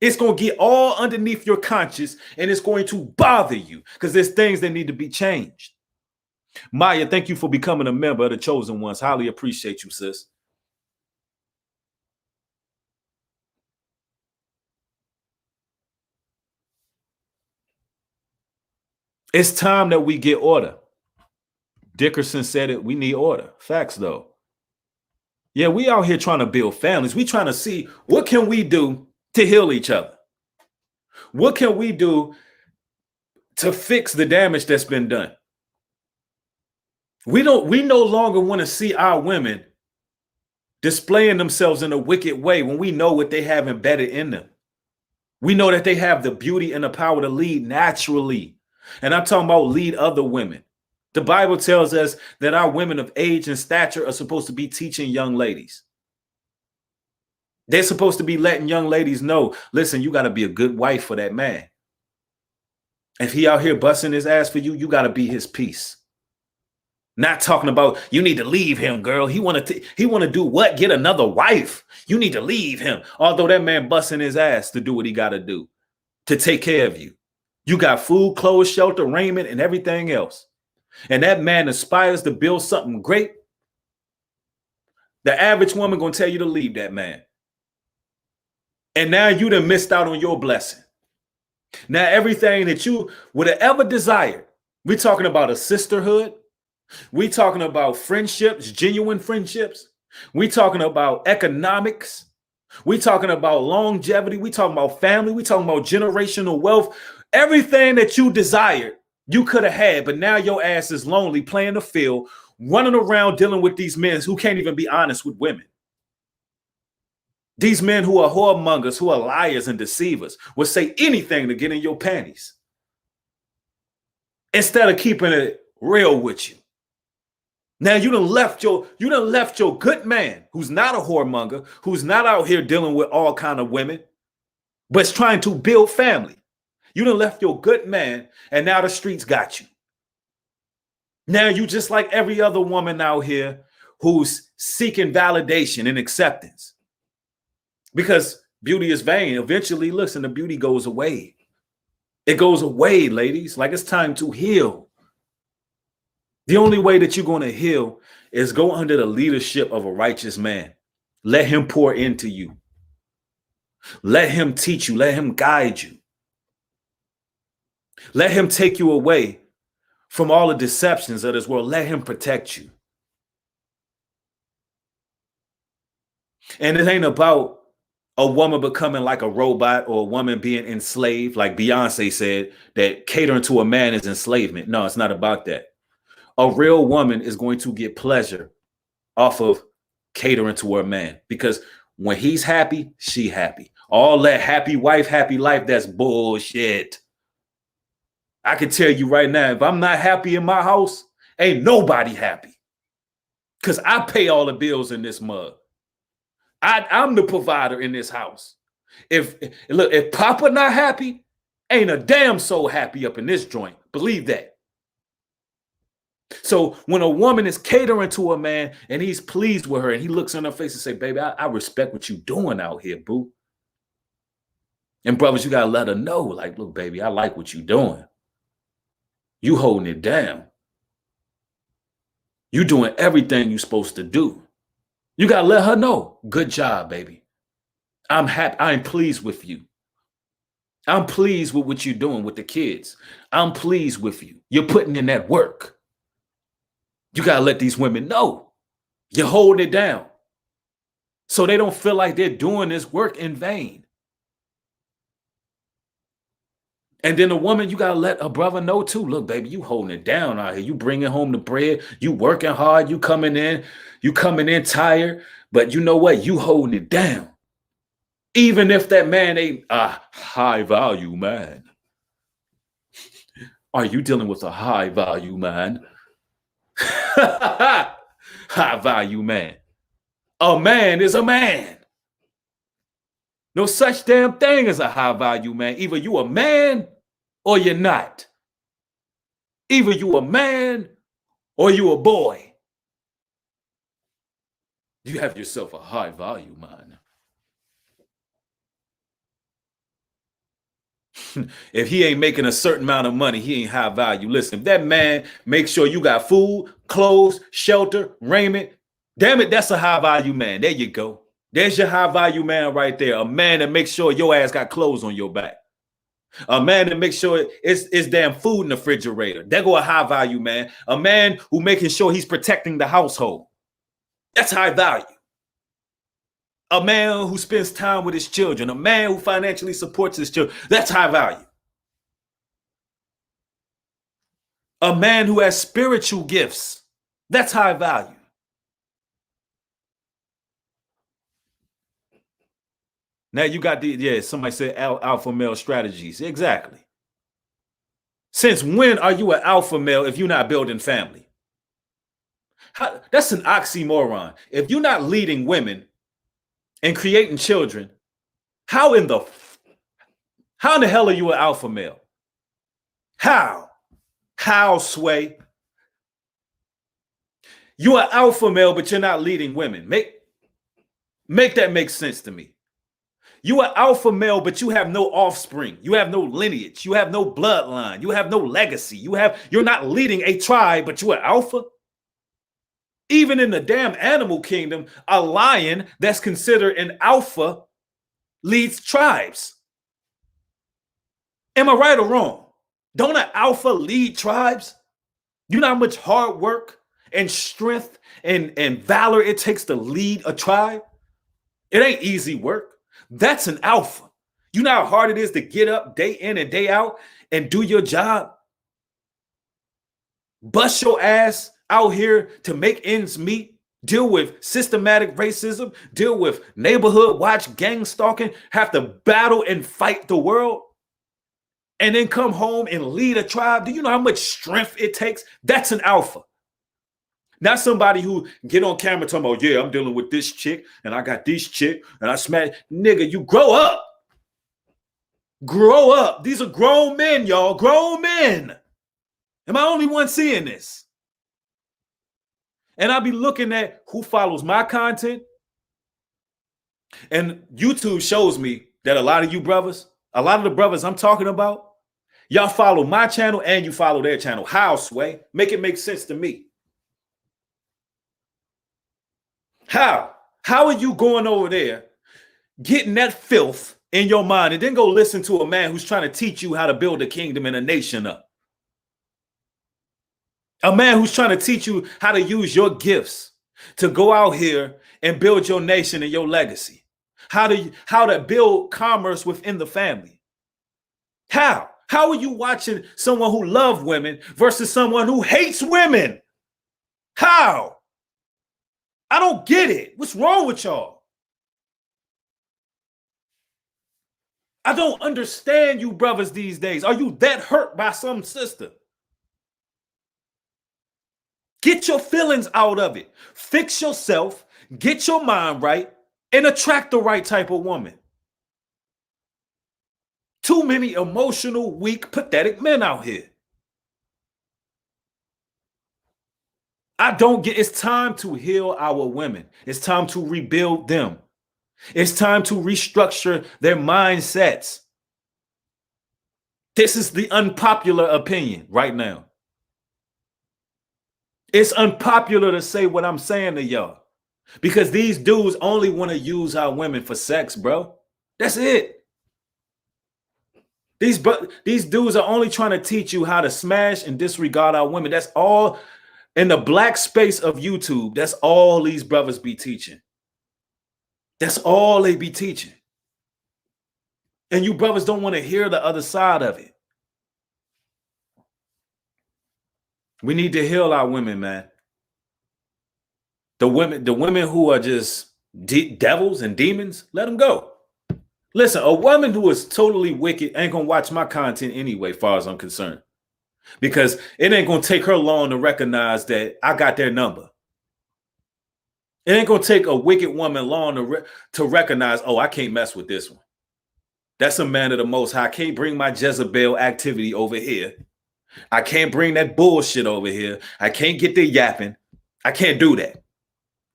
Speaker 2: It's going to get all underneath your conscience and it's going to bother you because there's things that need to be changed. Maya, thank you for becoming a member of the Chosen Ones. Highly appreciate you, sis. It's time that we get order. Dickerson said it. We need order. Facts, though. Yeah, we out here trying to build families. We trying to see what can we do to heal each other. What can we do to fix the damage that's been done? We no longer want to see our women displaying themselves in a wicked way when we know what they have embedded in them. We know that they have the beauty and the power to lead naturally. And I'm talking about lead other women. The Bible tells us that our women of age and stature are supposed to be teaching young ladies. They're supposed to be letting young ladies know, listen, you got to be a good wife for that man. If he out here busting his ass for you, you got to be his piece. Not talking about you need to leave him, girl. He want to do what? Get another wife. You need to leave him. Although that man busting his ass to do what he got to do to take care of you. You got food, clothes, shelter, raiment, and everything else. And that man aspires to build something great. The average woman going to tell you to leave that man. And now you done missed out on your blessing. Now everything that you would have ever desired. We're talking about a sisterhood. We talking about friendships, genuine friendships. We talking about economics. We talking about longevity. We talking about family. We talking about generational wealth. Everything that you desired, you could have had, but now your ass is lonely, playing the field, running around dealing with these men who can't even be honest with women. These men who are whoremongers, who are liars and deceivers, will say anything to get in your panties instead of keeping it real with you. Now you done left your good man who's not a whoremonger, who's not out here dealing with all kind of women, but is trying to build family. You done left your good man, and now the streets got you. Now you just like every other woman out here who's seeking validation and acceptance. Because beauty is vain. Eventually, listen, the beauty goes away. It goes away, ladies. Like it's time to heal. The only way that you're going to heal is go under the leadership of a righteous man. Let him pour into you. Let him teach you. Let him guide you. Let him take you away from all the deceptions of this world. Let him protect you. And it ain't about a woman becoming like a robot or a woman being enslaved, like Beyonce said, that catering to a man is enslavement. No, it's not about that. A real woman is going to get pleasure off of catering to her man, because when he's happy, she happy. All that happy wife, happy life, that's bullshit. I can tell you right now, if I'm not happy in my house, ain't nobody happy, because I pay all the bills in this mug. I'm the provider in this house. If Papa not happy, ain't a damn soul happy up in this joint. Believe that. So when a woman is catering to a man and he's pleased with her and he looks in her face and say, baby, I respect what you doing out here, boo. And brothers, you got to let her know, like, look, baby, I like what you doing. You holding it down. You doing everything you're supposed to do. You got to let her know. Good job, baby. I'm happy. I'm pleased with you. I'm pleased with what you're doing with the kids. I'm pleased with you. You're putting in that work. You got to let these women know you're holding it down so they don't feel like they're doing this work in vain. And then the woman, you got to let a brother know too. Look, baby, you holding it down out here. You bringing home the bread. You working hard. You coming in tired. But you know what? You holding it down. Even if that man ain't a high value man. Are you dealing with a high value man? High value man. A man is a man. No such damn thing as a high value man. Either you a man or you're not. Either you a man or you a boy. You have yourself a high value man. If he ain't making a certain amount of money, he ain't high value. Listen, if that man makes sure you got food, clothes, shelter, raiment, damn it, that's a high value man. There you go. There's your high value man right there. A man that makes sure your ass got clothes on your back. A man that makes sure it's damn food in the refrigerator. There go a high value man. A man who making sure he's protecting the household. That's high value. A man who spends time with his children. A man who financially supports his children. That's high value. A man who has spiritual gifts. That's high value. Now you got somebody said alpha male strategies. Exactly. Since when are you an alpha male if you're not building family? That's an oxymoron. If you're not leading women and creating children, how in the hell are you an alpha male? How, Sway? You're an alpha male, but you're not leading women. Make that make sense to me. You are alpha male, but you have no offspring. You have no lineage. You have no bloodline. You have no legacy. You're not leading a tribe, but you are alpha. Even in the damn animal kingdom, a lion that's considered an alpha leads tribes. Am I right or wrong? Don't an alpha lead tribes? You know how much hard work and strength and valor it takes to lead a tribe? It ain't easy work. That's an alpha. You know how hard it is to get up day in and day out and do your job? Bust your ass out here to make ends meet, deal with systematic racism, deal with neighborhood watch, gang stalking, have to battle and fight the world, and then come home and lead a tribe. Do you know how much strength it takes? That's an alpha. Not somebody who get on camera talking about, yeah, I'm dealing with this chick and I got this chick and I smash. Nigga, you grow up. Grow up. These are grown men, y'all. Grown men. Am I the only one seeing this? And I'll be looking at who follows my content. And YouTube shows me that a lot of you brothers, a lot of the brothers I'm talking about, y'all follow my channel and you follow their channel. How, Sway? Make it make sense to me. How? How are you going over there, getting that filth in your mind, and then go listen to a man who's trying to teach you how to build a kingdom and a nation up. A man who's trying to teach you how to use your gifts to go out here and build your nation and your legacy. How to build commerce within the family. How? How are you watching someone who loves women versus someone who hates women? How? I don't get it. What's wrong with y'all? I don't understand you brothers these days. Are you that hurt by some sister? Get your feelings out of it. Fix yourself, get your mind right, and attract the right type of woman. Too many emotional, weak, pathetic men out here. I don't get, it's time to heal our women. It's time to rebuild them. It's time to restructure their mindsets. This is the unpopular opinion right now. It's unpopular to say what I'm saying to y'all because these dudes only want to use our women for sex, bro. That's it. These dudes are only trying to teach you how to smash and disregard our women. That's all in the black space of YouTube. That's all these brothers be teaching. That's all they be teaching. And you brothers don't want to hear the other side of it. We need to heal our women, man. The women who are just devils and demons, let them go. Listen, a woman who is totally wicked ain't gonna watch my content anyway, far as I'm concerned, because it ain't gonna take her long to recognize that I got their number. It ain't gonna take a wicked woman long to recognize, oh, I can't mess with this one. That's a man of the Most High. I can't bring my Jezebel activity over here. I can't bring that bullshit over here. I can't get the yapping. I can't do that.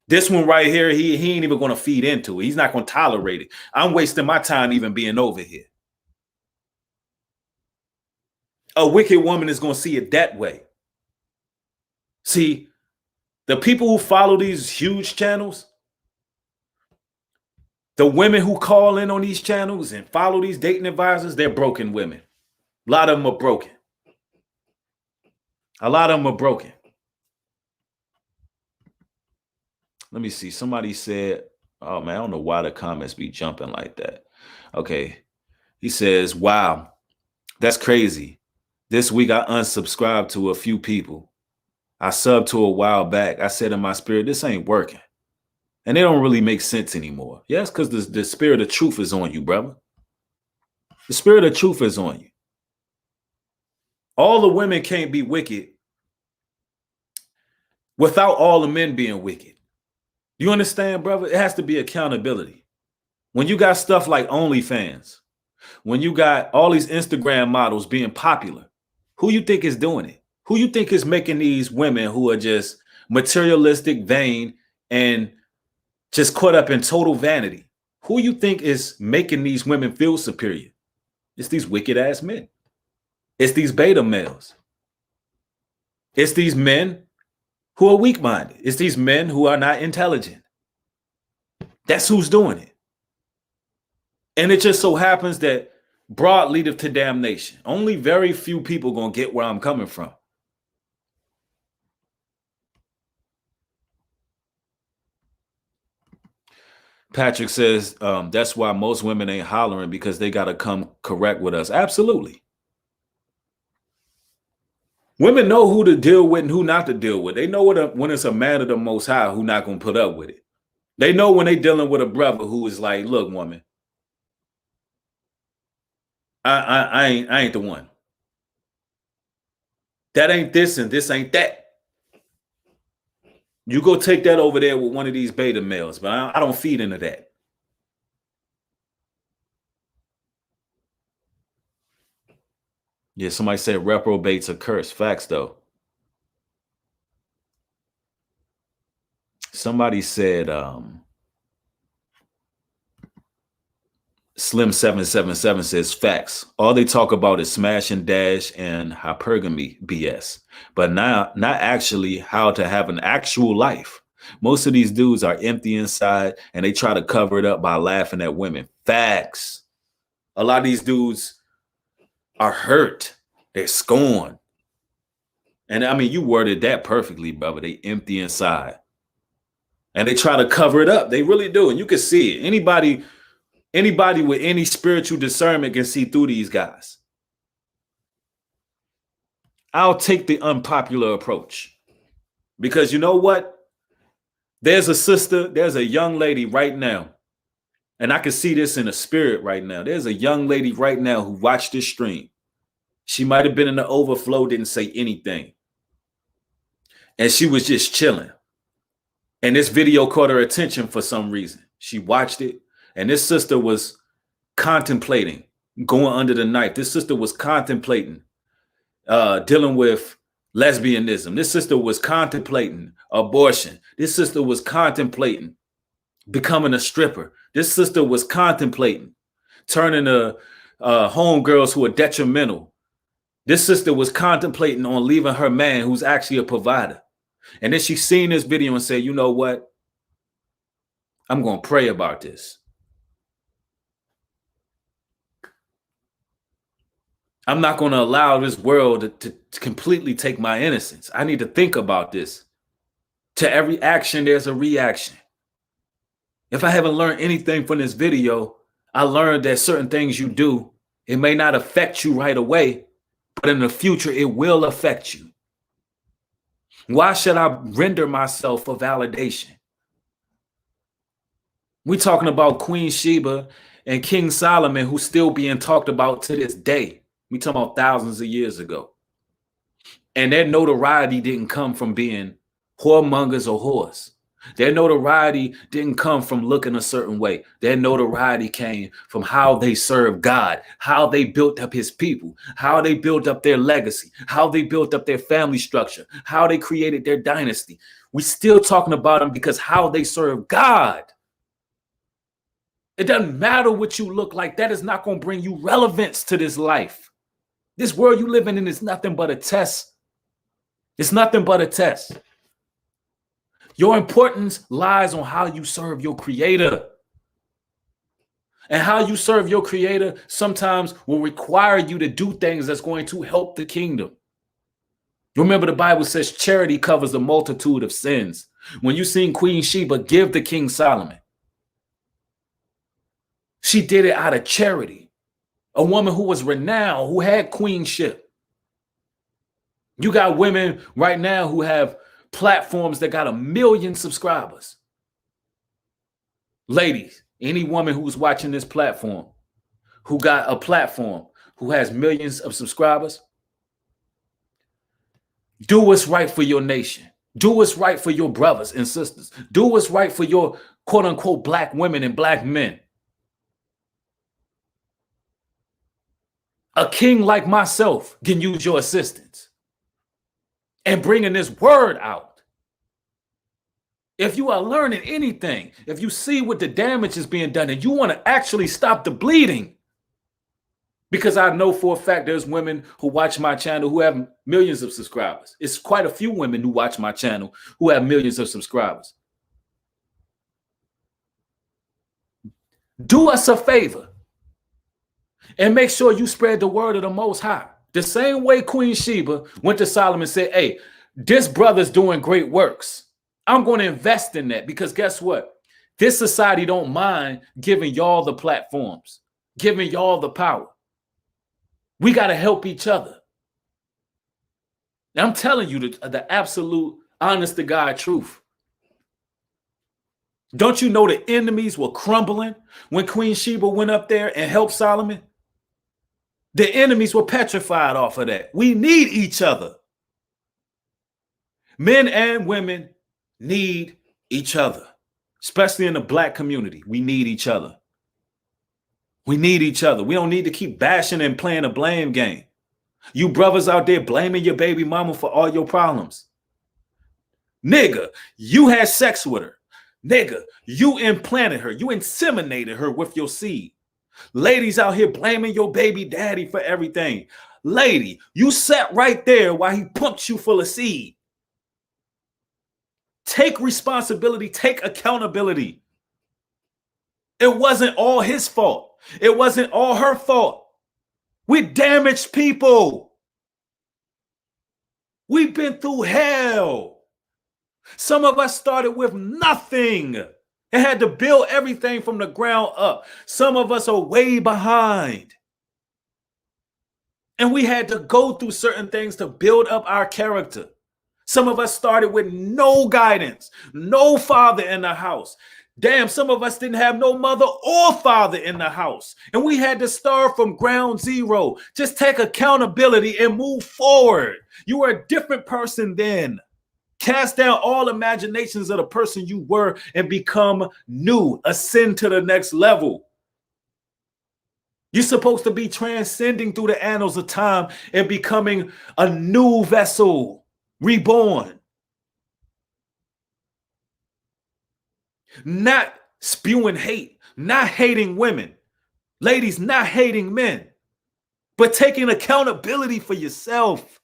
Speaker 2: This one right here, he ain't even going to feed into it. He's not going to tolerate it. I'm wasting my time even being over here. A wicked woman is going to see it that way. See, the people who follow these huge channels, the women who call in on these channels and follow these dating advisors, they're broken women. A lot of them are broken. A lot of them are broken. Let me see. Somebody said, oh man, I don't know why the comments be jumping like that. Okay. He says, wow, that's crazy. This week I unsubscribed to a few people. I subbed to a while back. I said in my spirit, this ain't working. And they don't really make sense anymore. Yes, because the spirit of truth is on you, brother. The spirit of truth is on you. All the women can't be wicked without all the men being wicked. You understand, brother? It has to be accountability. When you got stuff like OnlyFans, when you got all these Instagram models being popular, who you think is doing it? Who you think is making these women who are just materialistic, vain, and just caught up in total vanity? Who you think is making these women feel superior? It's these wicked ass men. It's these beta males. It's these men who are weak-minded. It's these men who are not intelligent. That's who's doing it. And it just so happens that broad leadeth to damnation. Only very few people gonna get where I'm coming from. Patrick says, that's why most women ain't hollering, because they got to come correct with us. Absolutely. Women know who to deal with and who not to deal with. They know when it's a man of the Most High who not going to put up with it. They know when they dealing with a brother who is like, look, woman, I ain't the one. That ain't this and this ain't that. You go take that over there with one of these beta males, but I don't feed into that. Yeah, somebody said reprobates a curse. Facts, though. Somebody said Slim777 says facts. All they talk about is smash and dash and hypergamy BS, but not actually how to have an actual life. Most of these dudes are empty inside and they try to cover it up by laughing at women. Facts. A lot of these dudes are hurt. They're scorned. And I mean, you worded that perfectly, brother. They empty inside. And they try to cover it up. They really do. And you can see it. Anybody with any spiritual discernment can see through these guys. I'll take the unpopular approach. Because you know what? There's a young lady right now. And I can see this in the spirit right now. There's a young lady right now who watched this stream. She might have been in the overflow, didn't say anything. And she was just chilling. And this video caught her attention for some reason. She watched it. And this sister was contemplating going under the knife. This sister was contemplating dealing with lesbianism. This sister was contemplating abortion. This sister was contemplating becoming a stripper. This sister was contemplating turning to homegirls who are detrimental. This sister was contemplating on leaving her man who's actually a provider. And then she seen this video and said, you know what? I'm going to pray about this. I'm not going to allow this world to completely take my innocence. I need to think about this. To every action, there's a reaction. If I haven't learned anything from this video, I learned that certain things you do, it may not affect you right away, but in the future, it will affect you. Why should I render myself a validation? We're talking about Queen Sheba and King Solomon, who's still being talked about to this day. We talking about thousands of years ago. And their notoriety didn't come from being whoremongers or whores. Their notoriety didn't come from looking a certain way. Their notoriety came from how they served God, how they built up his people, how they built up their legacy, how they built up their family structure, how they created their dynasty. We're still talking about them because how they serve God. It doesn't matter what you look like. That is not going to bring you relevance to this life. This world you living in is nothing but a test. It's nothing but a test. Your importance lies on how you serve your creator. And how you serve your creator sometimes will require you to do things that's going to help the kingdom. Remember, the Bible says charity covers a multitude of sins. When you seen Queen Sheba give to King Solomon, she did it out of charity. A woman who was renowned, who had queenship. You got women right now who have platforms that got 1 million subscribers. Ladies, any woman who's watching this platform, who got a platform, who has millions of subscribers, do what's right for your nation. Do what's right for your brothers and sisters. Do what's right for your quote unquote black women and black men. A king like myself can use your assistance and bringing this word out. If you are learning anything, if you see what the damage is being done and you want to actually stop the bleeding, because I know for a fact there's women who watch my channel who have millions of subscribers. It's quite a few women who watch my channel who have millions of subscribers. Do us a favor and make sure you spread the word of the Most High. The same way Queen Sheba went to Solomon and said, hey, this brother's doing great works. I'm going to invest in that because guess what? This society don't mind giving y'all the platforms, giving y'all the power. We got to help each other. Now, I'm telling you the absolute honest to God truth. Don't you know the enemies were crumbling when Queen Sheba went up there and helped Solomon? The enemies were petrified off of that. We need each other. Men and women need each other, especially in the black community. We need each other. We need each other. We don't need to keep bashing and playing a blame game. You brothers out there blaming your baby mama for all your problems. Nigga, you had sex with her. Nigga, you implanted her. You inseminated her with your seed. Ladies out here blaming your baby daddy for everything. Lady, you sat right there while he pumped you full of seed. Take responsibility. Take accountability. It wasn't all his fault. It wasn't all her fault. We damaged people. We've been through hell. Some of us started with nothing and had to build everything from the ground up. Some of us are way behind. And we had to go through certain things to build up our character. Some of us started with no guidance, no father in the house. Damn, some of us didn't have no mother or father in the house. And we had to start from ground zero. Just take accountability and move forward. You were a different person then. Cast down all imaginations of the person you were and become new. Ascend to the next level. You're supposed to be transcending through the annals of time and becoming a new vessel, reborn. Not spewing hate, not hating women, ladies, not hating men, but taking accountability for yourself.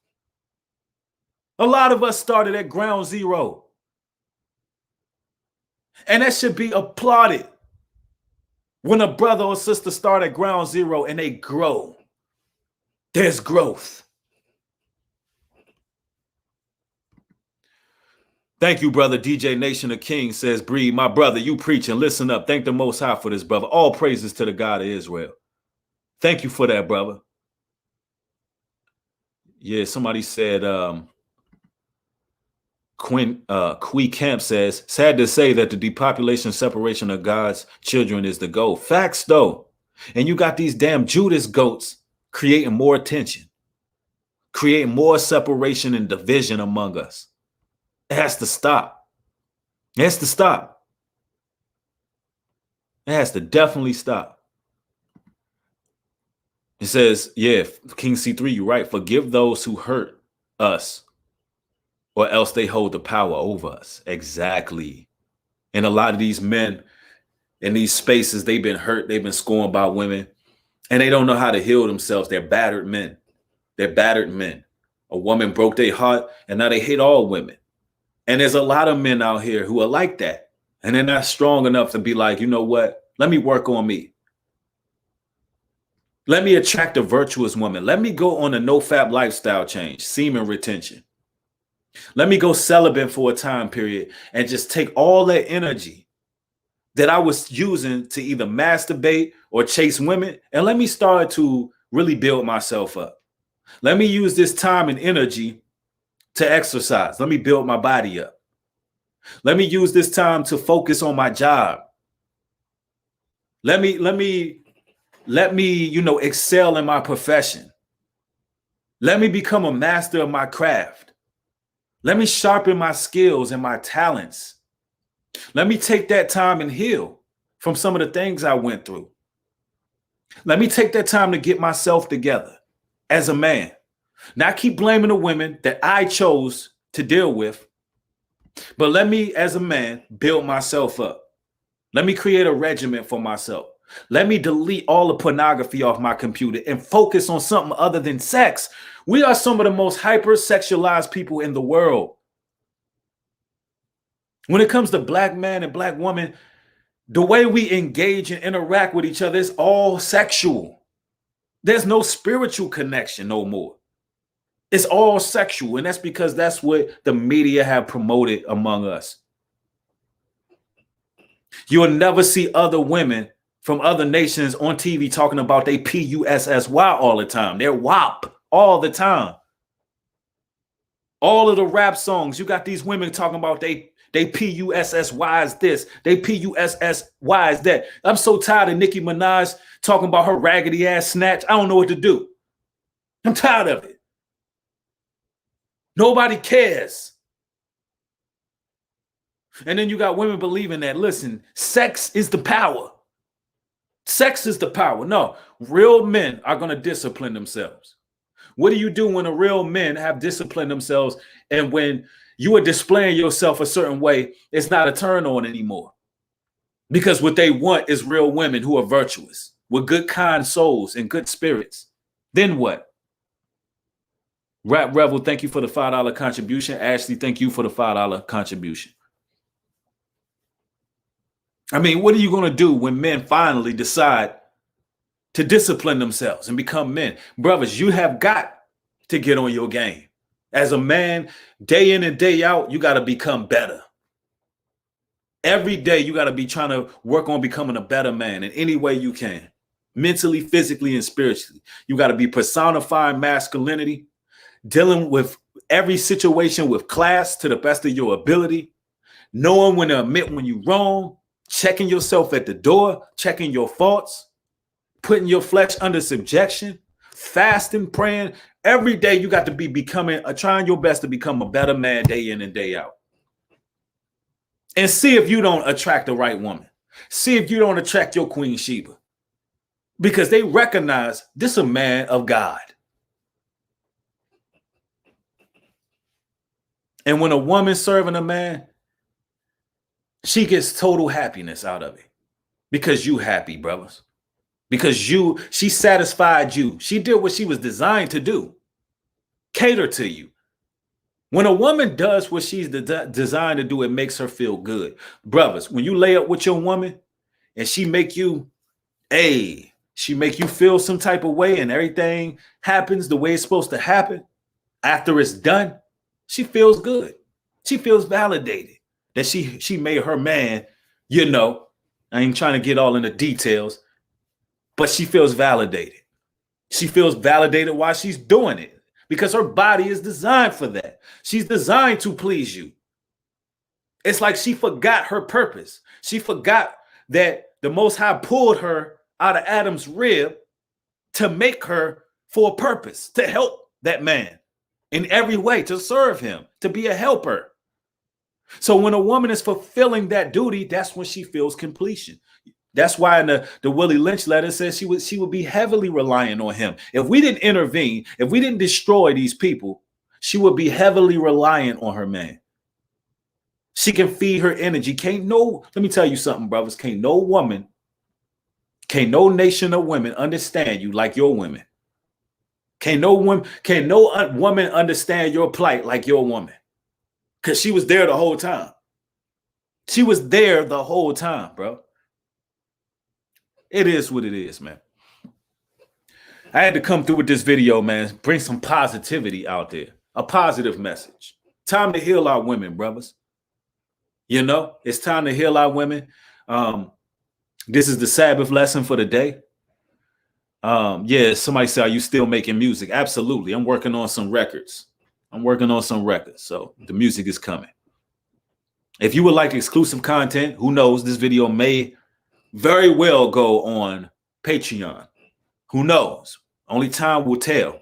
Speaker 2: A lot of us started at ground zero. And that should be applauded when a brother or sister start at ground zero and they grow. There's growth. Thank you, brother. DJ Nation of Kings says, Breed, my brother, you preach and listen up. Thank the Most High for this, brother. All praises to the God of Israel. Thank you for that, brother. Yeah, somebody said, Quee Camp says, sad to say that the depopulation separation of God's children is the goal. Facts, though. And you got these damn Judas goats creating more tension, creating more separation and division among us. It has to stop. It has to stop. It has to definitely stop. It says, yeah, King C3, you're right. Forgive those who hurt us, or else they hold the power over us. Exactly. And a lot of these men in these spaces, they've been hurt. They've been scorned by women, and they don't know how to heal themselves. They're battered men. They're battered men. A woman broke their heart, and now they hate all women. And there's a lot of men out here who are like that. And they're not strong enough to be like, you know what? Let me work on me. Let me attract a virtuous woman. Let me go on a no-fap lifestyle change, semen retention. Let me go celibate for a time period and just take all that energy that I was using to either masturbate or chase women, and let me start to really build myself up. Let me use this time and energy to exercise. Let me build my body up. Let me use this time to focus on my job. Let me, excel in my profession. Let me become a master of my craft. Let me sharpen my skills and my talents. Let me take that time and heal from some of the things I went through. Let me take that time to get myself together as a man. Not keep blaming the women that I chose to deal with, but let me, as a man, build myself up. Let me create a regimen for myself. Let me delete all the pornography off my computer and focus on something other than sex. We are some of the most hypersexualized people in the world. When it comes to black man and black woman, the way we engage and interact with each other is all sexual. There's no spiritual connection no more. It's all sexual, and that's because that's what the media have promoted among us. You'll never see other women from other nations on TV talking about they PUSSY all the time. They're WAP all the time. All of the rap songs, you got these women talking about they PUSSY is this, they PUSSY is that. I'm so tired of Nicki Minaj talking about her raggedy ass snatch. I don't know what to do. I'm tired of it. Nobody cares. And then you got women believing that, listen, sex is the power. Sex is the power. No, real men are going to discipline themselves. What do you do when a real men have disciplined themselves, and when you are displaying yourself a certain way, it's not a turn on anymore? Because what they want is real women who are virtuous, with good, kind souls and good spirits. Then what? Rap Revel, thank you for the $5 contribution. Ashley, thank you for the $5 contribution. I mean, what are you going to do when men finally decide to discipline themselves and become men. Brothers, you have got to get on your game. As a man, day in and day out, you got to become better. Every day, you got to be trying to work on becoming a better man in any way you can, mentally, physically, and spiritually. You got to be personifying masculinity, dealing with every situation with class to the best of your ability, knowing when to admit when you're wrong, checking yourself at the door, checking your faults, putting your flesh under subjection, fasting, praying. Every day you got to be trying your best to become a better man day in and day out. And see if you don't attract the right woman. See if you don't attract your Queen Sheba. Because they recognize this is a man of God. And when a woman serving a man, she gets total happiness out of it. Because you happy, brothers. Because she satisfied you. She did what she was designed to do. Cater to you. When a woman does what she's designed to do, it makes her feel good. Brothers, when you lay up with your woman and she make you feel some type of way and everything happens the way it's supposed to happen, after it's done, she feels good. She feels validated that she made her man, I ain't trying to get all in the details, but she feels validated. She feels validated while she's doing it because her body is designed for that. She's designed to please you. It's like she forgot her purpose. She forgot that the Most High pulled her out of Adam's rib to make her for a purpose, to help that man in every way, to serve him, to be a helper. So when a woman is fulfilling that duty, that's when she feels completion. That's why in the Willie Lynch letter says she would be heavily reliant on him. If we didn't intervene, if we didn't destroy these people, she would be heavily reliant on her man. She can feed her energy. Let me tell you something, brothers. Can't no nation of women understand you like your women. Can't no woman understand your plight like your woman. Because she was there the whole time. She was there the whole time, bro. It is what it is, man. I had to come through with this video, man. Bring some positivity out there. A positive message. Time to heal our women, brothers. It's time to heal our women. This is the Sabbath lesson for the day. Somebody said, are you still making music? Absolutely. I'm working on some records. So the music is coming. If you would like exclusive content, who knows, this video may very well go on Patreon. Who knows? Only time will tell.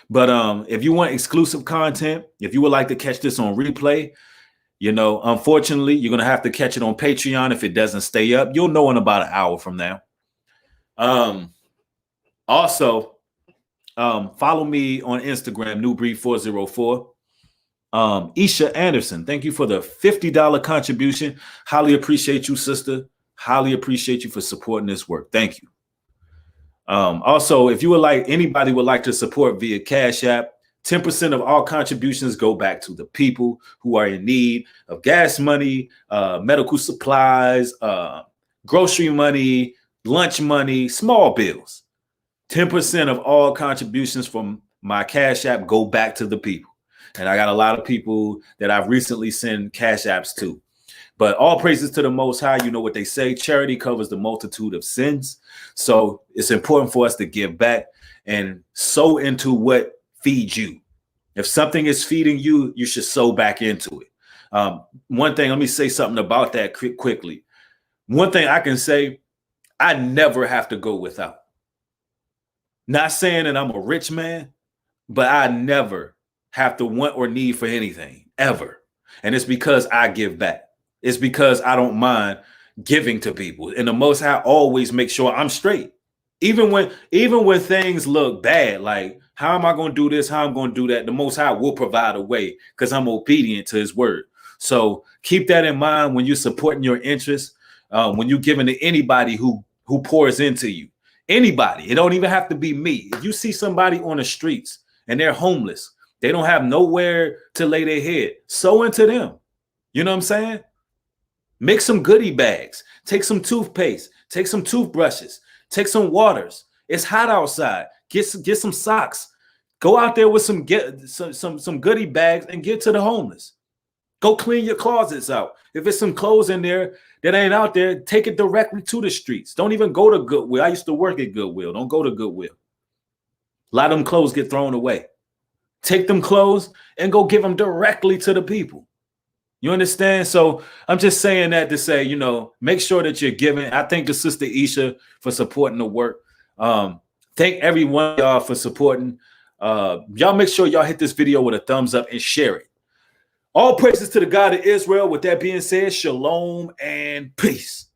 Speaker 2: But if you want exclusive content, if you would like to catch this on replay, unfortunately, you're going to have to catch it on Patreon if it doesn't stay up. You'll know in about an hour from now. Also, follow me on Instagram, newbreed404. Isha Anderson, thank you for the $50 contribution. Highly appreciate you, sister. Highly appreciate you for supporting this work. Thank you. Also, if anybody would like to support via Cash App, 10% of all contributions go back to the people who are in need of gas money, medical supplies, grocery money, lunch money, small bills. 10% of all contributions from my Cash App go back to the people. And I got a lot of people that I've recently sent Cash Apps to. But all praises to the Most High. You know what they say, charity covers the multitude of sins. So it's important for us to give back and sow into what feeds you. If something is feeding you, you should sow back into it. One thing, let me say something about that quickly. One thing I can say, I never have to go without. Not saying that I'm a rich man, but I never have to want or need for anything, ever. And it's because I give back. It's because I don't mind giving to people. And the Most High always make sure I'm straight. Even when things look bad, like how am I going to do this? How I'm going to do that? The Most High will provide a way because I'm obedient to his word. So keep that in mind when you're supporting your interests, when you're giving to anybody who pours into you. Anybody. It don't even have to be me. If you see somebody on the streets and they're homeless, they don't have nowhere to lay their head, sow into them. You know what I'm saying? Make some goodie bags. Take some toothpaste. Take some toothbrushes. Take some waters. It's hot outside. Get some socks. Go out there with some goodie bags and get to the homeless. Go clean your closets out. If it's some clothes in there that ain't out there, take it directly to the streets. Don't even go to Goodwill. I used to work at Goodwill. Don't go to Goodwill. A lot of them clothes get thrown away. Take them clothes and go give them directly to the people. You understand? So I'm just saying that to say, you know, make sure that you're giving. I thank the Sister Isha for supporting the work. Thank everyone y'all for supporting. Y'all make sure y'all hit this video with a thumbs up and share it. All praises to the God of Israel. With that being said, shalom and peace.